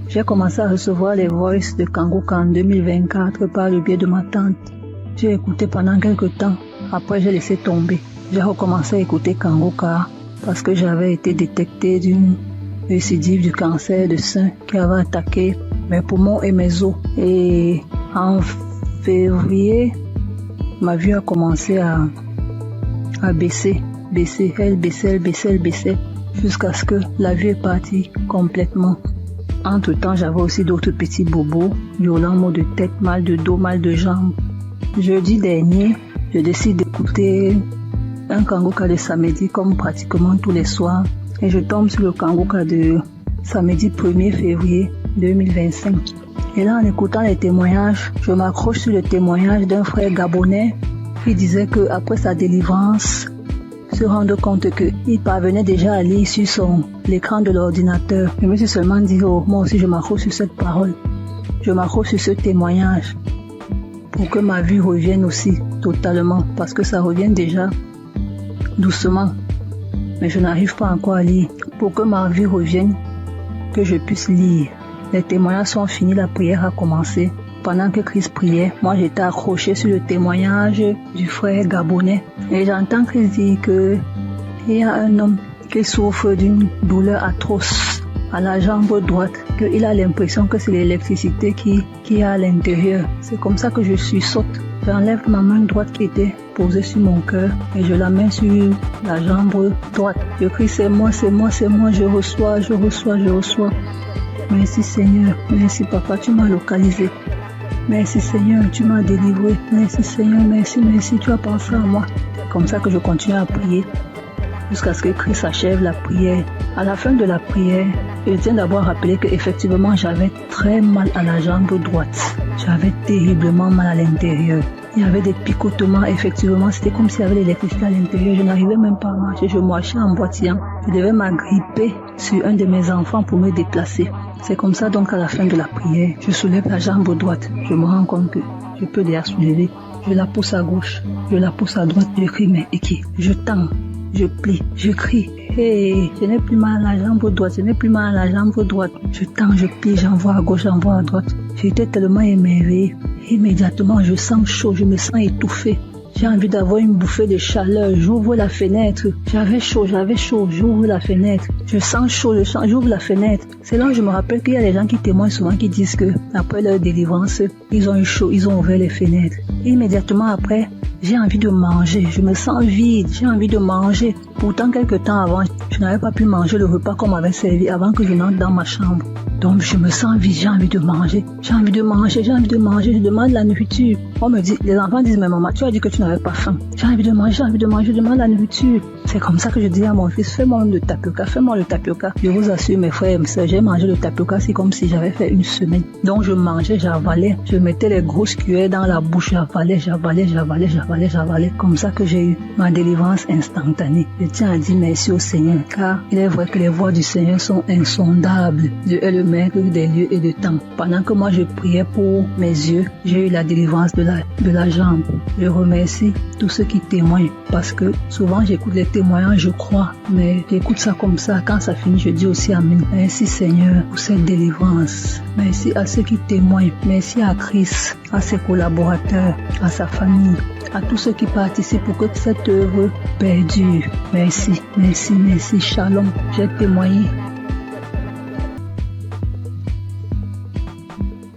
Speaker 19: J'ai commencé à recevoir les voices de Kanguka en 2024 par le biais de ma tante. J'ai écouté pendant quelques temps. Après, j'ai laissé tomber. J'ai recommencé à écouter Kanguka parce que j'avais été détectée d'une récidive du cancer de sein qui avait attaqué mes poumons et mes os. Et en février, ma vue a commencé à baisser. Elle baissait, jusqu'à ce que la vue est partie complètement. Entre-temps, j'avais aussi d'autres petits bobos, violents maux de tête, mal de dos, mal de jambes. Jeudi dernier, je décide d'écouter un Kanguka de samedi comme pratiquement tous les soirs et je tombe sur le Kanguka de samedi 1er février 2025. Et là, en écoutant les témoignages, je m'accroche sur le témoignage d'un frère gabonais qui disait qu'après sa délivrance, se rendre compte qu'il parvenait déjà à lire sur l'écran de l'ordinateur. Je me suis seulement dit, oh, moi aussi je m'accroche sur cette parole. Je m'accroche sur ce témoignage pour que ma vue revienne aussi totalement, parce que ça revient déjà doucement. Mais je n'arrive pas encore à lire. Pour que ma vue revienne, que je puisse lire. Les témoignages sont finis, la prière a commencé. Pendant que Christ priait, moi j'étais accroché sur le témoignage du frère gabonais. Et j'entends Christ dire qu'il y a un homme qui souffre d'une douleur atroce à la jambe droite, qu'il a l'impression que c'est l'électricité qui est à l'intérieur. C'est comme ça que je sursaute. J'enlève ma main droite qui était posée sur mon cœur et je la mets sur la jambe droite. Je crie c'est moi, je reçois. Merci Seigneur, merci Papa, tu m'as localisé. Merci Seigneur, tu m'as délivré. Merci Seigneur, merci, tu as pensé à moi. Comme ça que je continue à prier jusqu'à ce que Christ achève la prière. À la fin de la prière, je tiens d'abord à rappeler qu'effectivement j'avais très mal à la jambe droite. J'avais terriblement mal à l'intérieur. Il y avait des picotements, effectivement, c'était comme s'il y avait l'électricité à l'intérieur. Je n'arrivais même pas à marcher, je marchais en boitillant. Je devais m'agripper sur un de mes enfants pour me déplacer. C'est comme ça donc à la fin de la prière, je soulève la jambe droite. Je me rends compte que je peux déjà soulever. Je la pousse à gauche, je la pousse à droite, je crie mais Eki. Je tends, je plie, je crie. Hey, je n'ai plus mal à la jambe droite, Je tends, je plie, j'envoie à gauche, j'envoie à droite. J'étais tellement émerveillée. Immédiatement, je sens chaud, je me sens étouffée. J'ai envie d'avoir une bouffée de chaleur. J'ouvre la fenêtre. J'avais chaud. J'ouvre la fenêtre. Je sens chaud, j'ouvre la fenêtre. C'est là où je me rappelle qu'il y a des gens qui témoignent souvent qui disent que après leur délivrance, ils ont eu chaud, ils ont ouvert les fenêtres. Et immédiatement après, j'ai envie de manger. Je me sens vide. J'ai envie de manger. Pourtant, quelques temps avant, je n'avais pas pu manger le repas qu'on m'avait servi avant que je n'entre dans ma chambre. Donc, je me sens vide. J'ai envie de manger. Je demande la nourriture. On me dit, les enfants disent, mais maman, tu as dit que tu n'avais pas faim. J'ai envie de manger. Je demande la nourriture. C'est comme ça que je dis à mon fils, fais-moi le tapioca. Je vous assure, mes frères et mes sœurs, j'ai mangé le tapioca, c'est comme si j'avais fait une semaine. Donc, je mangeais, j'avalais. Je mettais les grosses cuillères dans la bouche, j'avalais. Comme ça que j'ai eu ma délivrance instantanée. Je tiens à dire merci au Seigneur, car il est vrai que les voies du Seigneur sont insondables. Dieu est le maître des lieux et de temps. Pendant que moi je priais pour mes yeux, j'ai eu la délivrance de la jambe. Je remercie tous ceux qui témoignent, parce que souvent j'écoute les témoignages, je crois, mais j'écoute ça comme ça. Quand ça finit, je dis aussi Amen. Merci Seigneur pour cette délivrance. Merci à ceux qui témoignent. Merci à Christ, à ses collaborateurs, à sa famille, à tous ceux qui participent pour que cette œuvre perdure. Merci. Shalom. J'ai témoigné.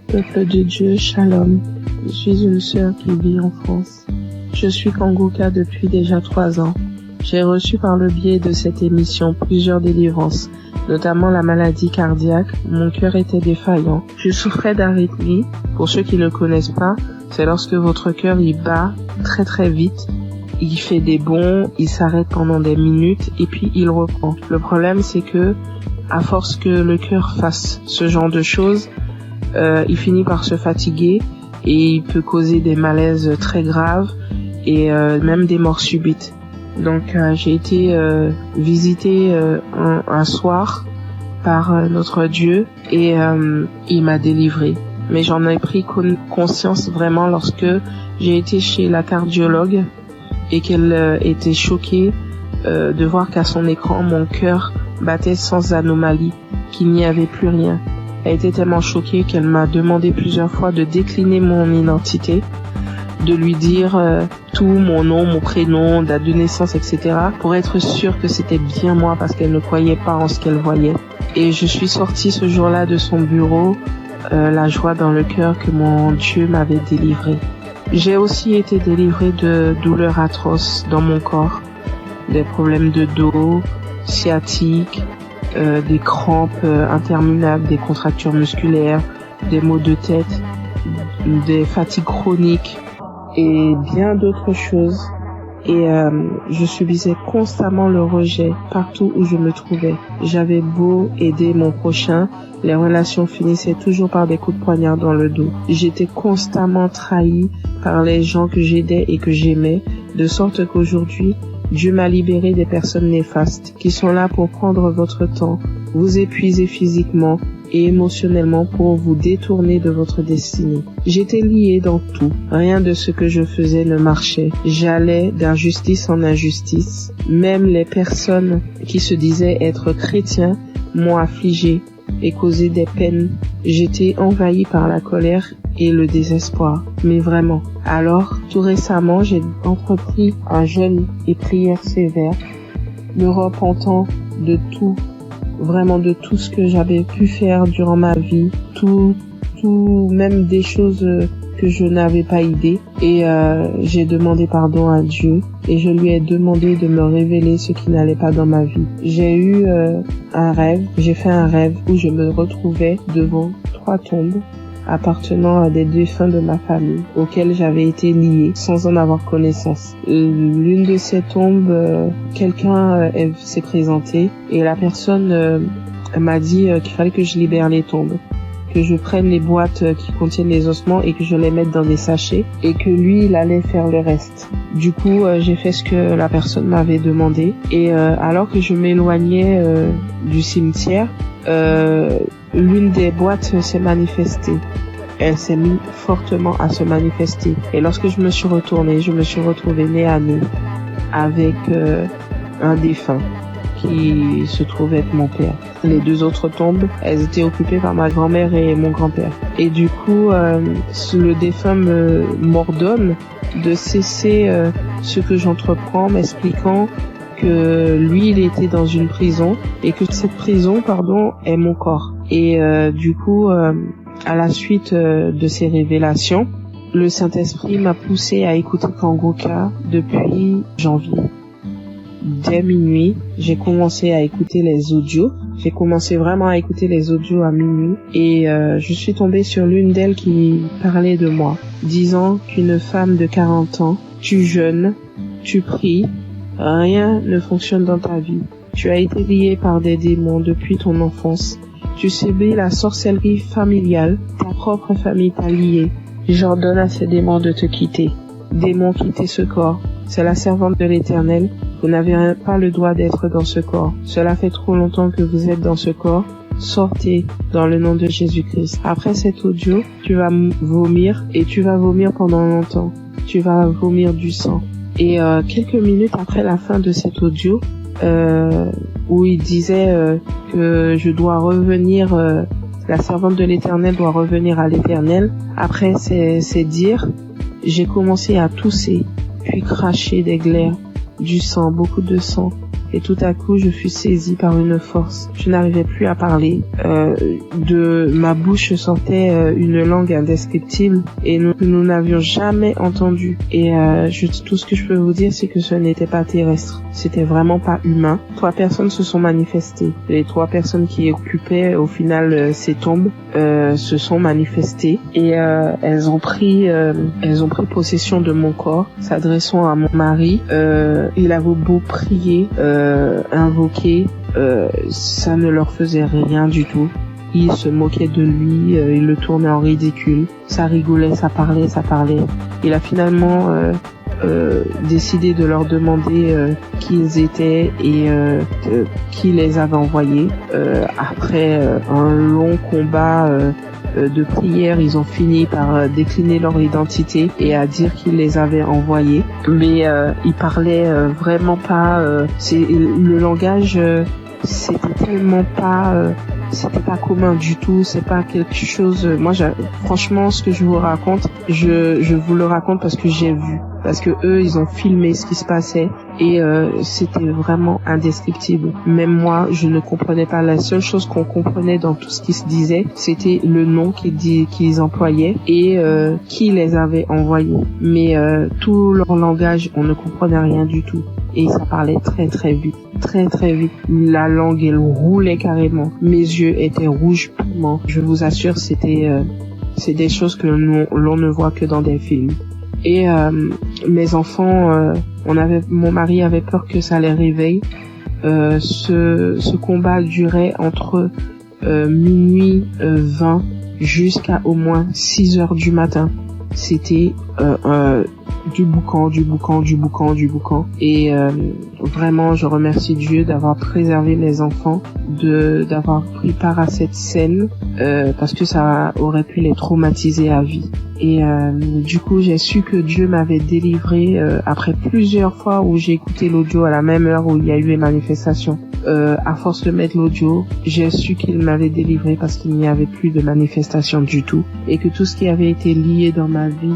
Speaker 14: Peuple de Dieu, Shalom. Je suis une sœur qui vit en France. Je suis Kanguka depuis déjà 3 ans. J'ai reçu par le biais de cette émission plusieurs délivrances, notamment la maladie cardiaque. Mon cœur était défaillant. Je souffrais d'arythmie. Pour ceux qui ne le connaissent pas, c'est lorsque votre cœur il bat très très vite. Il fait des bonds, il s'arrête pendant des minutes et puis il reprend. Le problème c'est que, à force que le cœur fasse ce genre de choses, il finit par se fatiguer et il peut causer des malaises très graves et même des morts subites. Donc j'ai été visitée un soir par notre Dieu et il m'a délivrée. Mais j'en ai pris conscience vraiment lorsque j'ai été chez la cardiologue et qu'elle était choquée de voir qu'à son écran, mon cœur battait sans anomalie, qu'il n'y avait plus rien. Elle était tellement choquée qu'elle m'a demandé plusieurs fois de décliner mon identité, de lui dire tout, mon nom, mon prénom, date de naissance, etc. pour être sûre que c'était bien moi parce qu'elle ne croyait pas en ce qu'elle voyait. Et je suis sortie ce jour-là de son bureau, la joie dans le cœur que mon Dieu m'avait délivrée. J'ai aussi été délivrée de douleurs atroces dans mon corps, des problèmes de dos, sciatiques, des crampes interminables, des contractures musculaires, des maux de tête, des fatigues chroniques et bien d'autres choses. Et je subissais constamment le rejet partout où je me trouvais. J'avais beau aider mon prochain, les relations finissaient toujours par des coups de poignard dans le dos. J'étais constamment trahie par les gens que j'aidais et que j'aimais, de sorte qu'aujourd'hui, Dieu m'a libéré des personnes néfastes qui sont là pour prendre votre temps, vous épuiser physiquement et émotionnellement pour vous détourner de votre destinée. J'étais liée dans tout. Rien de ce que je faisais ne marchait. J'allais d'injustice en injustice. Même les personnes qui se disaient être chrétiens m'ont affligée et causé des peines. J'étais envahie par la colère et le désespoir. Mais vraiment. Alors, tout récemment, j'ai entrepris un jeûne et prière sévère, me repentant de tout, vraiment de tout ce que j'avais pu faire durant ma vie, tout, même des choses que je n'avais pas idée. Et j'ai demandé pardon à Dieu et je lui ai demandé de me révéler ce qui n'allait pas dans ma vie. J'ai eu j'ai fait un rêve où je me retrouvais devant 3 tombes appartenant à des défunts de ma famille auxquels j'avais été liée sans en avoir connaissance. L'une de ces tombes, quelqu'un s'est présenté et la personne m'a dit qu'il fallait que je libère les tombes, que je prenne les boîtes qui contiennent les ossements et que je les mette dans des sachets et que lui, il allait faire le reste. Du coup, j'ai fait ce que la personne m'avait demandé et alors que je m'éloignais du cimetière, l'une des boîtes s'est manifestée. Elle s'est mise fortement à se manifester. Et lorsque je me suis retournée, je me suis retrouvée nez à nez avec un défunt qui se trouvait être mon père. Les 2 autres tombes, elles étaient occupées par ma grand-mère et mon grand-père. Et du coup, le défunt m'ordonne de cesser ce que j'entreprends, m'expliquant que lui, il était dans une prison et que cette prison, est mon corps. Et du coup, à la suite de ces révélations, le Saint-Esprit m'a poussé à écouter Kangoka depuis janvier. Dès minuit, j'ai commencé à écouter les audios. J'ai commencé vraiment à écouter les audios à minuit et je suis tombée sur l'une d'elles qui parlait de moi, disant qu'une femme de 40 ans, tu jeûnes, tu pries, rien ne fonctionne dans ta vie. Tu as été liée par des démons depuis ton enfance. Tu subis la sorcellerie familiale, ta propre famille t'a liée. J'ordonne à ces démons de te quitter. Démons, quittez ce corps. C'est la servante de l'Éternel. Vous n'avez pas le droit d'être dans ce corps. Cela fait trop longtemps que vous êtes dans ce corps. Sortez dans le nom de Jésus-Christ. Après cet audio, tu vas vomir et tu vas vomir pendant longtemps. Tu vas vomir du sang. Et quelques minutes après la fin de cet audio, où il disait que je dois revenir, la servante de l'Éternel doit revenir à l'Éternel. Après ces dires, j'ai commencé à tousser, puis cracher des glaires, du sang, beaucoup de sang. Et tout à coup, je fus saisie par une force. Je n'arrivais plus à parler. De ma bouche sortait une langue indescriptible et nous n'avions jamais entendu. Et tout ce que je peux vous dire, c'est que ce n'était pas terrestre. C'était vraiment pas humain. 3 personnes se sont manifestées. Les 3 personnes qui occupaient au final ces tombes se sont manifestées et elles ont pris possession de mon corps, s'adressant à mon mari. Il avait beau prier, invoquer, ça ne leur faisait rien du tout. Ils se moquaient de lui, ils le tournaient en ridicule. Ça rigolait, ça parlait. Il a finalement décidé de leur demander qui ils étaient et qui les avait envoyés. Après un long combat de prière, ils ont fini par décliner leur identité et à dire qu'ils les avaient envoyés. Mais ils parlaient vraiment pas. Le langage, c'était tellement pas. C'était pas commun du tout, c'est pas quelque chose. Moi, franchement, ce que je vous raconte, je vous le raconte parce que j'ai vu, parce que eux, ils ont filmé ce qui se passait et c'était vraiment indescriptible. Même moi, je ne comprenais pas. La seule chose qu'on comprenait dans tout ce qui se disait, c'était le nom qu'ils employaient et qui les avait envoyés. Mais tout leur langage, on ne comprenait rien du tout. Et ça parlait très très vite. La langue, elle roulait carrément. Mes yeux étaient rouges piment. Je vous assure, c'est des choses que l'on ne voit que dans des films. Et mes enfants, mon mari avait peur que ça les réveille. Ce combat durait entre minuit 20 jusqu'à au moins 6 heures du matin. C'était du boucan. Et vraiment, je remercie Dieu d'avoir préservé mes enfants, d'avoir pris part à cette scène, parce que ça aurait pu les traumatiser à vie. Et du coup, j'ai su que Dieu m'avait délivré après plusieurs fois où j'ai écouté l'audio à la même heure où il y a eu les manifestations. À force de mettre l'audio, j'ai su qu'il m'avait délivré parce qu'il n'y avait plus de manifestations du tout et que tout ce qui avait été lié dans ma vie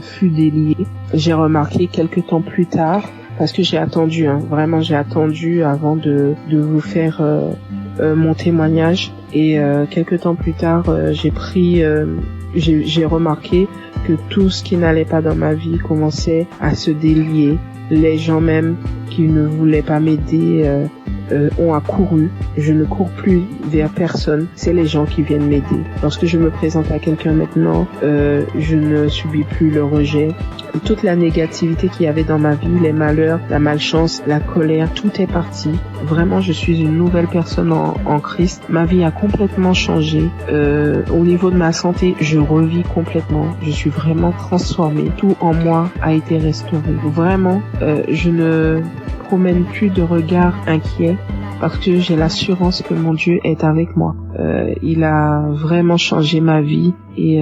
Speaker 14: fut délié. J'ai remarqué quelques temps plus tard, parce que j'ai attendu, vraiment j'ai attendu avant de vous faire mon témoignage, et quelques temps plus tard j'ai remarqué que tout ce qui n'allait pas dans ma vie commençait à se délier. Les gens même qui ne voulaient pas m'aider ont accouru. Je ne cours plus vers personne. C'est les gens qui viennent m'aider. Lorsque je me présente à quelqu'un maintenant, je ne subis plus le rejet. Toute la négativité qu'il y avait dans ma vie, les malheurs, la malchance, la colère, tout est parti. Vraiment, je suis une nouvelle personne en Christ. Ma vie a complètement changé. Au niveau de ma santé, je revis complètement. Je suis vraiment transformée. Tout en moi a été restauré. Vraiment, je ne promène plus de regard inquiet parce que j'ai l'assurance que mon Dieu est avec moi. Il a vraiment changé ma vie et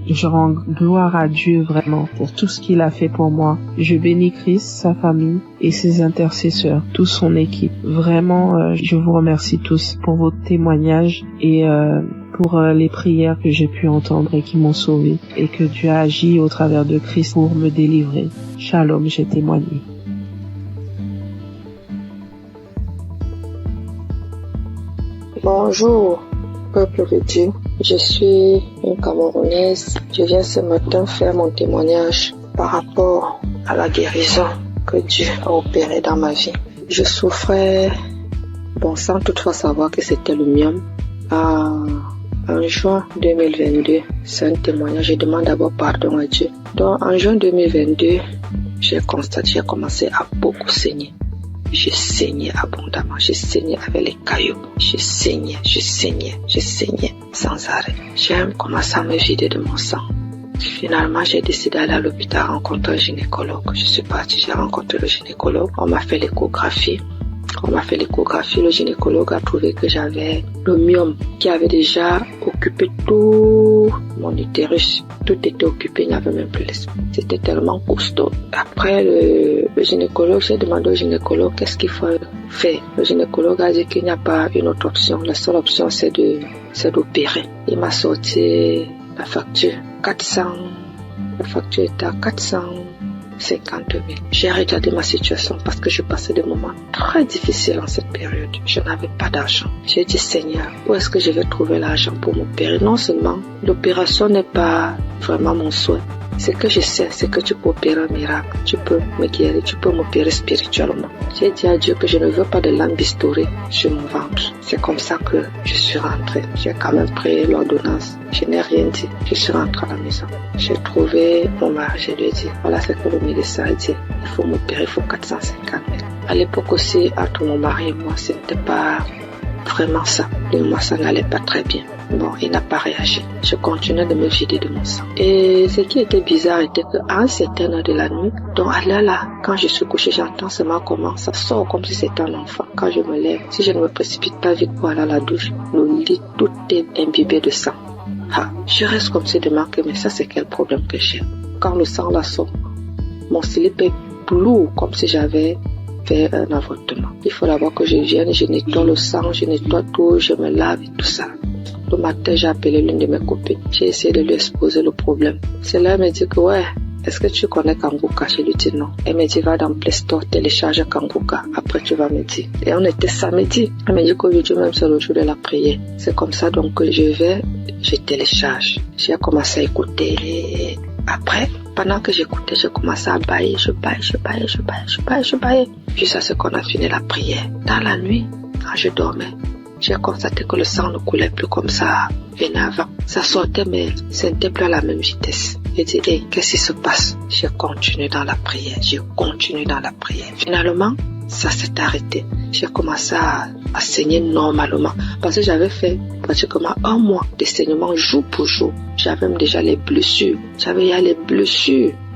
Speaker 14: je rends gloire à Dieu vraiment pour tout ce qu'il a fait pour moi. Je bénis Christ, sa famille et ses intercesseurs, toute son équipe. Vraiment, je vous remercie tous pour vos témoignages et pour les prières que j'ai pu entendre et qui m'ont sauvé, et que Dieu a agi au travers de Christ pour me délivrer. Shalom, j'ai témoigné.
Speaker 15: Bonjour, peuple de Dieu. Je suis une Camerounaise. Je viens ce matin faire mon témoignage par rapport à la guérison que Dieu a opérée dans ma vie. Je souffrais, sans toutefois savoir que c'était le myome. En juin 2022, c'est un témoignage. Je demande d'abord pardon à Dieu. Donc, en juin 2022, j'ai commencé à beaucoup saigner. Je saignais abondamment, je saignais avec les cailloux, je saignais sans arrêt. J'ai commencé à me vider de mon sang. Finalement, j'ai décidé d'aller à l'hôpital rencontrer un gynécologue. Je suis partie, j'ai rencontré le gynécologue. On m'a fait l'échographie. Le gynécologue a trouvé que j'avais le myome qui avait déjà occupé tout mon utérus. Tout était occupé, il n'y avait même plus l'espace. C'était tellement costaud. Après le gynécologue, j'ai demandé au gynécologue qu'est-ce qu'il faut faire. Le gynécologue a dit qu'il n'y a pas une autre option. La seule option, c'est d'opérer. Il m'a sorti la facture. La facture était à 450 000. J'ai regardé ma situation parce que je passais des moments très difficiles en cette période. Je n'avais pas d'argent. J'ai dit, Seigneur, où est-ce que je vais trouver l'argent pour m'opérer? Non seulement l'opération n'est pas vraiment mon souhait. Ce que je sais, c'est que tu peux opérer un miracle. Tu peux me guérir, tu peux m'opérer spirituellement. J'ai dit à Dieu que je ne veux pas de lambistourée sur mon ventre. C'est comme ça que je suis rentrée. J'ai quand même pris l'ordonnance. Je n'ai rien dit. Je suis rentrée à la maison. J'ai trouvé mon mari. Je lui ai dit, voilà ce que le médecin a dit. Il faut m'opérer, il faut 450 000. À l'époque aussi, entre mon mari et moi, c'était pas vraiment ça. Et moi, ça n'allait pas très bien. Bon, il n'a pas réagi. Je continuais de me vider de mon sang. Et ce qui était bizarre était qu'à un certain heure de la nuit, donc là, quand je suis couchée, j'entends seulement comment ça sort comme si c'était un enfant. Quand je me lève, si je ne me précipite pas vite pour aller à la douche, le lit, tout est imbibé de sang. Je reste comme si de marquer, mais ça c'est quel problème que j'ai. Quand le sang là sort, mon slip est lourd comme si j'avais fait un avortement. Il faut d'abord que je vienne, je nettoie le sang, je nettoie tout, je me lave et tout ça. Le matin, j'ai appelé l'une de mes copines. J'ai essayé de lui exposer le problème. Celle-là me dit que est-ce que tu connais Kanguka? Je lui dis non. Elle me dit, va dans Play Store, télécharge Kanguka. Après, tu vas me dire. Et on était samedi. Elle me dit qu'aujourd'hui même, c'est le jour de la prière. C'est comme ça, donc, que je télécharge. J'ai commencé à écouter. Après, pendant que j'écoutais, j'ai commencé à bailler. Je baillais. Jusqu'à ce qu'on a fini la prière. Dans la nuit, quand je dormais, j'ai constaté que le sang ne coulait plus comme ça venait avant. Ça sortait, mais ce n'était plus à la même vitesse. J'ai dit, qu'est-ce qui se passe? J'ai continué dans la prière. Finalement, ça s'est arrêté. J'ai commencé à saigner normalement. Parce que j'avais fait pratiquement 1 mois de saignement jour pour jour. J'avais même déjà les blessures.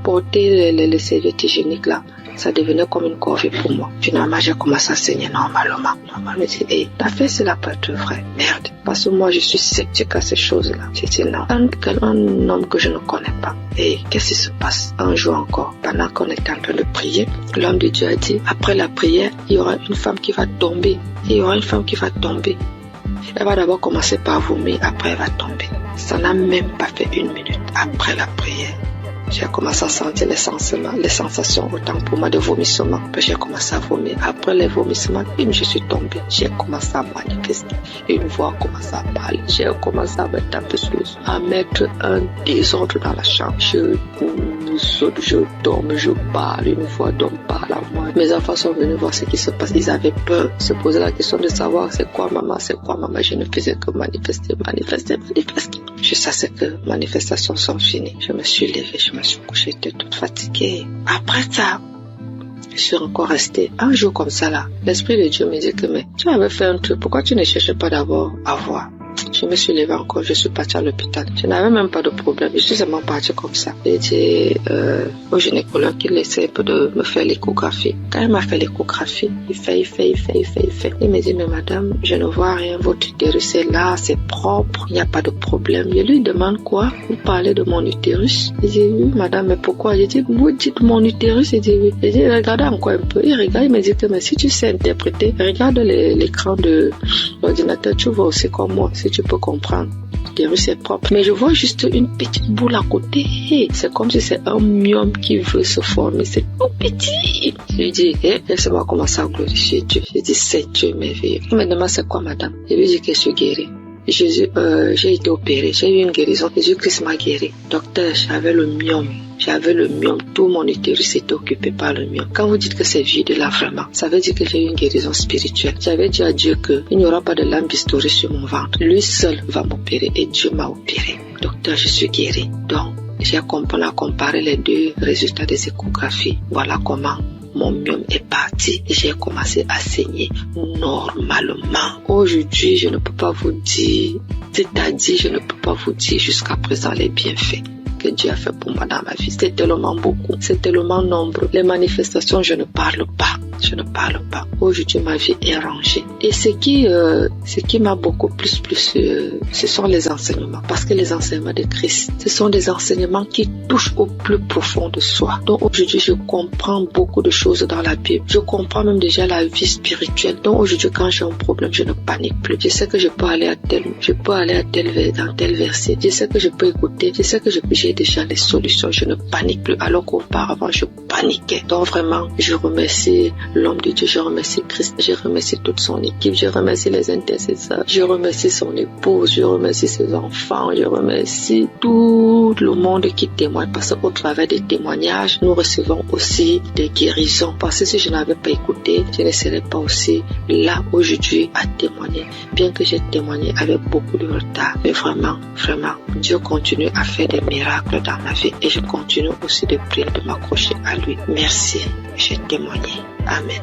Speaker 15: Porter les serviettes hygiéniques là, ça devenait comme une corvée pour moi. Finalement, j'ai commencé à saigner normalement. Je me dis, ta fait, c'est la pas être vrai. Merde. Parce que moi, je suis sceptique à ces choses-là. J'ai dit non. Un homme que je ne connais pas. Et qu'est-ce qui se passe? Un jour encore, pendant qu'on était en train de prier, l'homme de Dieu a dit, après la prière, il y aura une femme qui va tomber. Elle va d'abord commencer par vomir, après elle va tomber. Ça n'a même pas fait 1 minute après la prière. J'ai commencé à sentir les sensations autant pour moi de vomissement. Puis j'ai commencé à vomir. Après les vomissements, je suis tombée. J'ai commencé à manifester. Une voix a commencé à parler. J'ai commencé à me taper sur le sol, à mettre un désordre dans la chambre. Je saute, je tombe, je parle. Une voix d'homme parle à moi. Mes enfants sont venus voir ce qui se passe. Ils avaient peur, se poser la question de savoir c'est quoi maman. Je ne faisais que manifester. Jusqu'à ce que les manifestations sont finies. Je me suis levée, je me suis couchée, j'étais toute fatiguée. Après ça, je suis encore restée un jour comme ça là. L'Esprit de Dieu me dit que mais tu avais fait un truc, pourquoi tu ne cherches pas d'abord à voir? Je me suis levée encore, je suis partie à l'hôpital. Je n'avais même pas de problème, je suis seulement partie comme ça. J'ai dit au gynécologue qu'il essaie un peu de me faire l'échographie. Quand il m'a fait l'échographie, il fait. Il me dit, mais madame, je ne vois rien, votre utérus est là, c'est propre, il n'y a pas de problème. Je lui demande quoi? Vous parlez de mon utérus? Il dit, oui madame, mais pourquoi? J'ai dit, vous dites mon utérus? Il dit, oui. J'ai dit, regardez encore un peu. Il regarde, il me dit que mais si tu sais interpréter, regarde l'écran de l'ordinateur, tu vois aussi comme moi, si tu peux comprendre. l'utérus c'est propre. Mais je vois juste une petite boule à côté. C'est comme si c'est un myome qui veut se former. C'est tout petit. Je lui dis, laisse-moi commencer à glorifier Dieu. Je dis, c'est Dieu merveilleux. Il me demande c'est quoi madame? Je lui dis que je suis guérie. Jésus, j'ai été opérée, j'ai eu une guérison. Jésus-Christ m'a guéri. Docteur, j'avais le myome. Tout mon utérus était occupé par le myome. Quand vous dites que c'est vide là vraiment, ça veut dire que j'ai eu une guérison spirituelle. J'avais dit à Dieu qu'il n'y aura pas de lame bistourée sur mon ventre. Lui seul va m'opérer et Dieu m'a opéré. Docteur, je suis guérie. Donc, on a comparé les deux résultats des échographies. Voilà comment mon myome est parti et j'ai commencé à saigner normalement. Aujourd'hui, je ne peux pas vous dire, c'est-à-dire je ne peux pas vous dire jusqu'à présent les bienfaits que Dieu a fait pour moi dans ma vie. C'est tellement beaucoup, c'est tellement nombreux. Les manifestations, je ne parle pas. Aujourd'hui, ma vie est rangée. Et ce qui m'a beaucoup plus, ce sont les enseignements. Parce que les enseignements de Christ, ce sont des enseignements qui touchent au plus profond de soi. Donc aujourd'hui, je comprends beaucoup de choses dans la Bible. Je comprends même déjà la vie spirituelle. Donc aujourd'hui, quand j'ai un problème, je ne panique plus. Je sais que je peux aller dans tel verset. Je sais que je peux écouter. Je sais que j'ai déjà les solutions. Je ne panique plus. Alors qu'auparavant, je paniquais. Donc vraiment, je remercie l'homme de Dieu, je remercie Christ, je remercie toute son équipe, je remercie les intercesseurs, je remercie son épouse, je remercie ses enfants, je remercie tout le monde qui témoigne, parce qu'au travers des témoignages, nous recevons aussi des guérisons. Parce que si je n'avais pas écouté, je ne serais pas aussi là aujourd'hui à témoigner, bien que j'ai témoigné avec beaucoup de retard. Mais vraiment, Dieu continue à faire des miracles dans ma vie et je continue aussi de prier, de m'accrocher à lui. Merci, j'ai témoigné. Amen.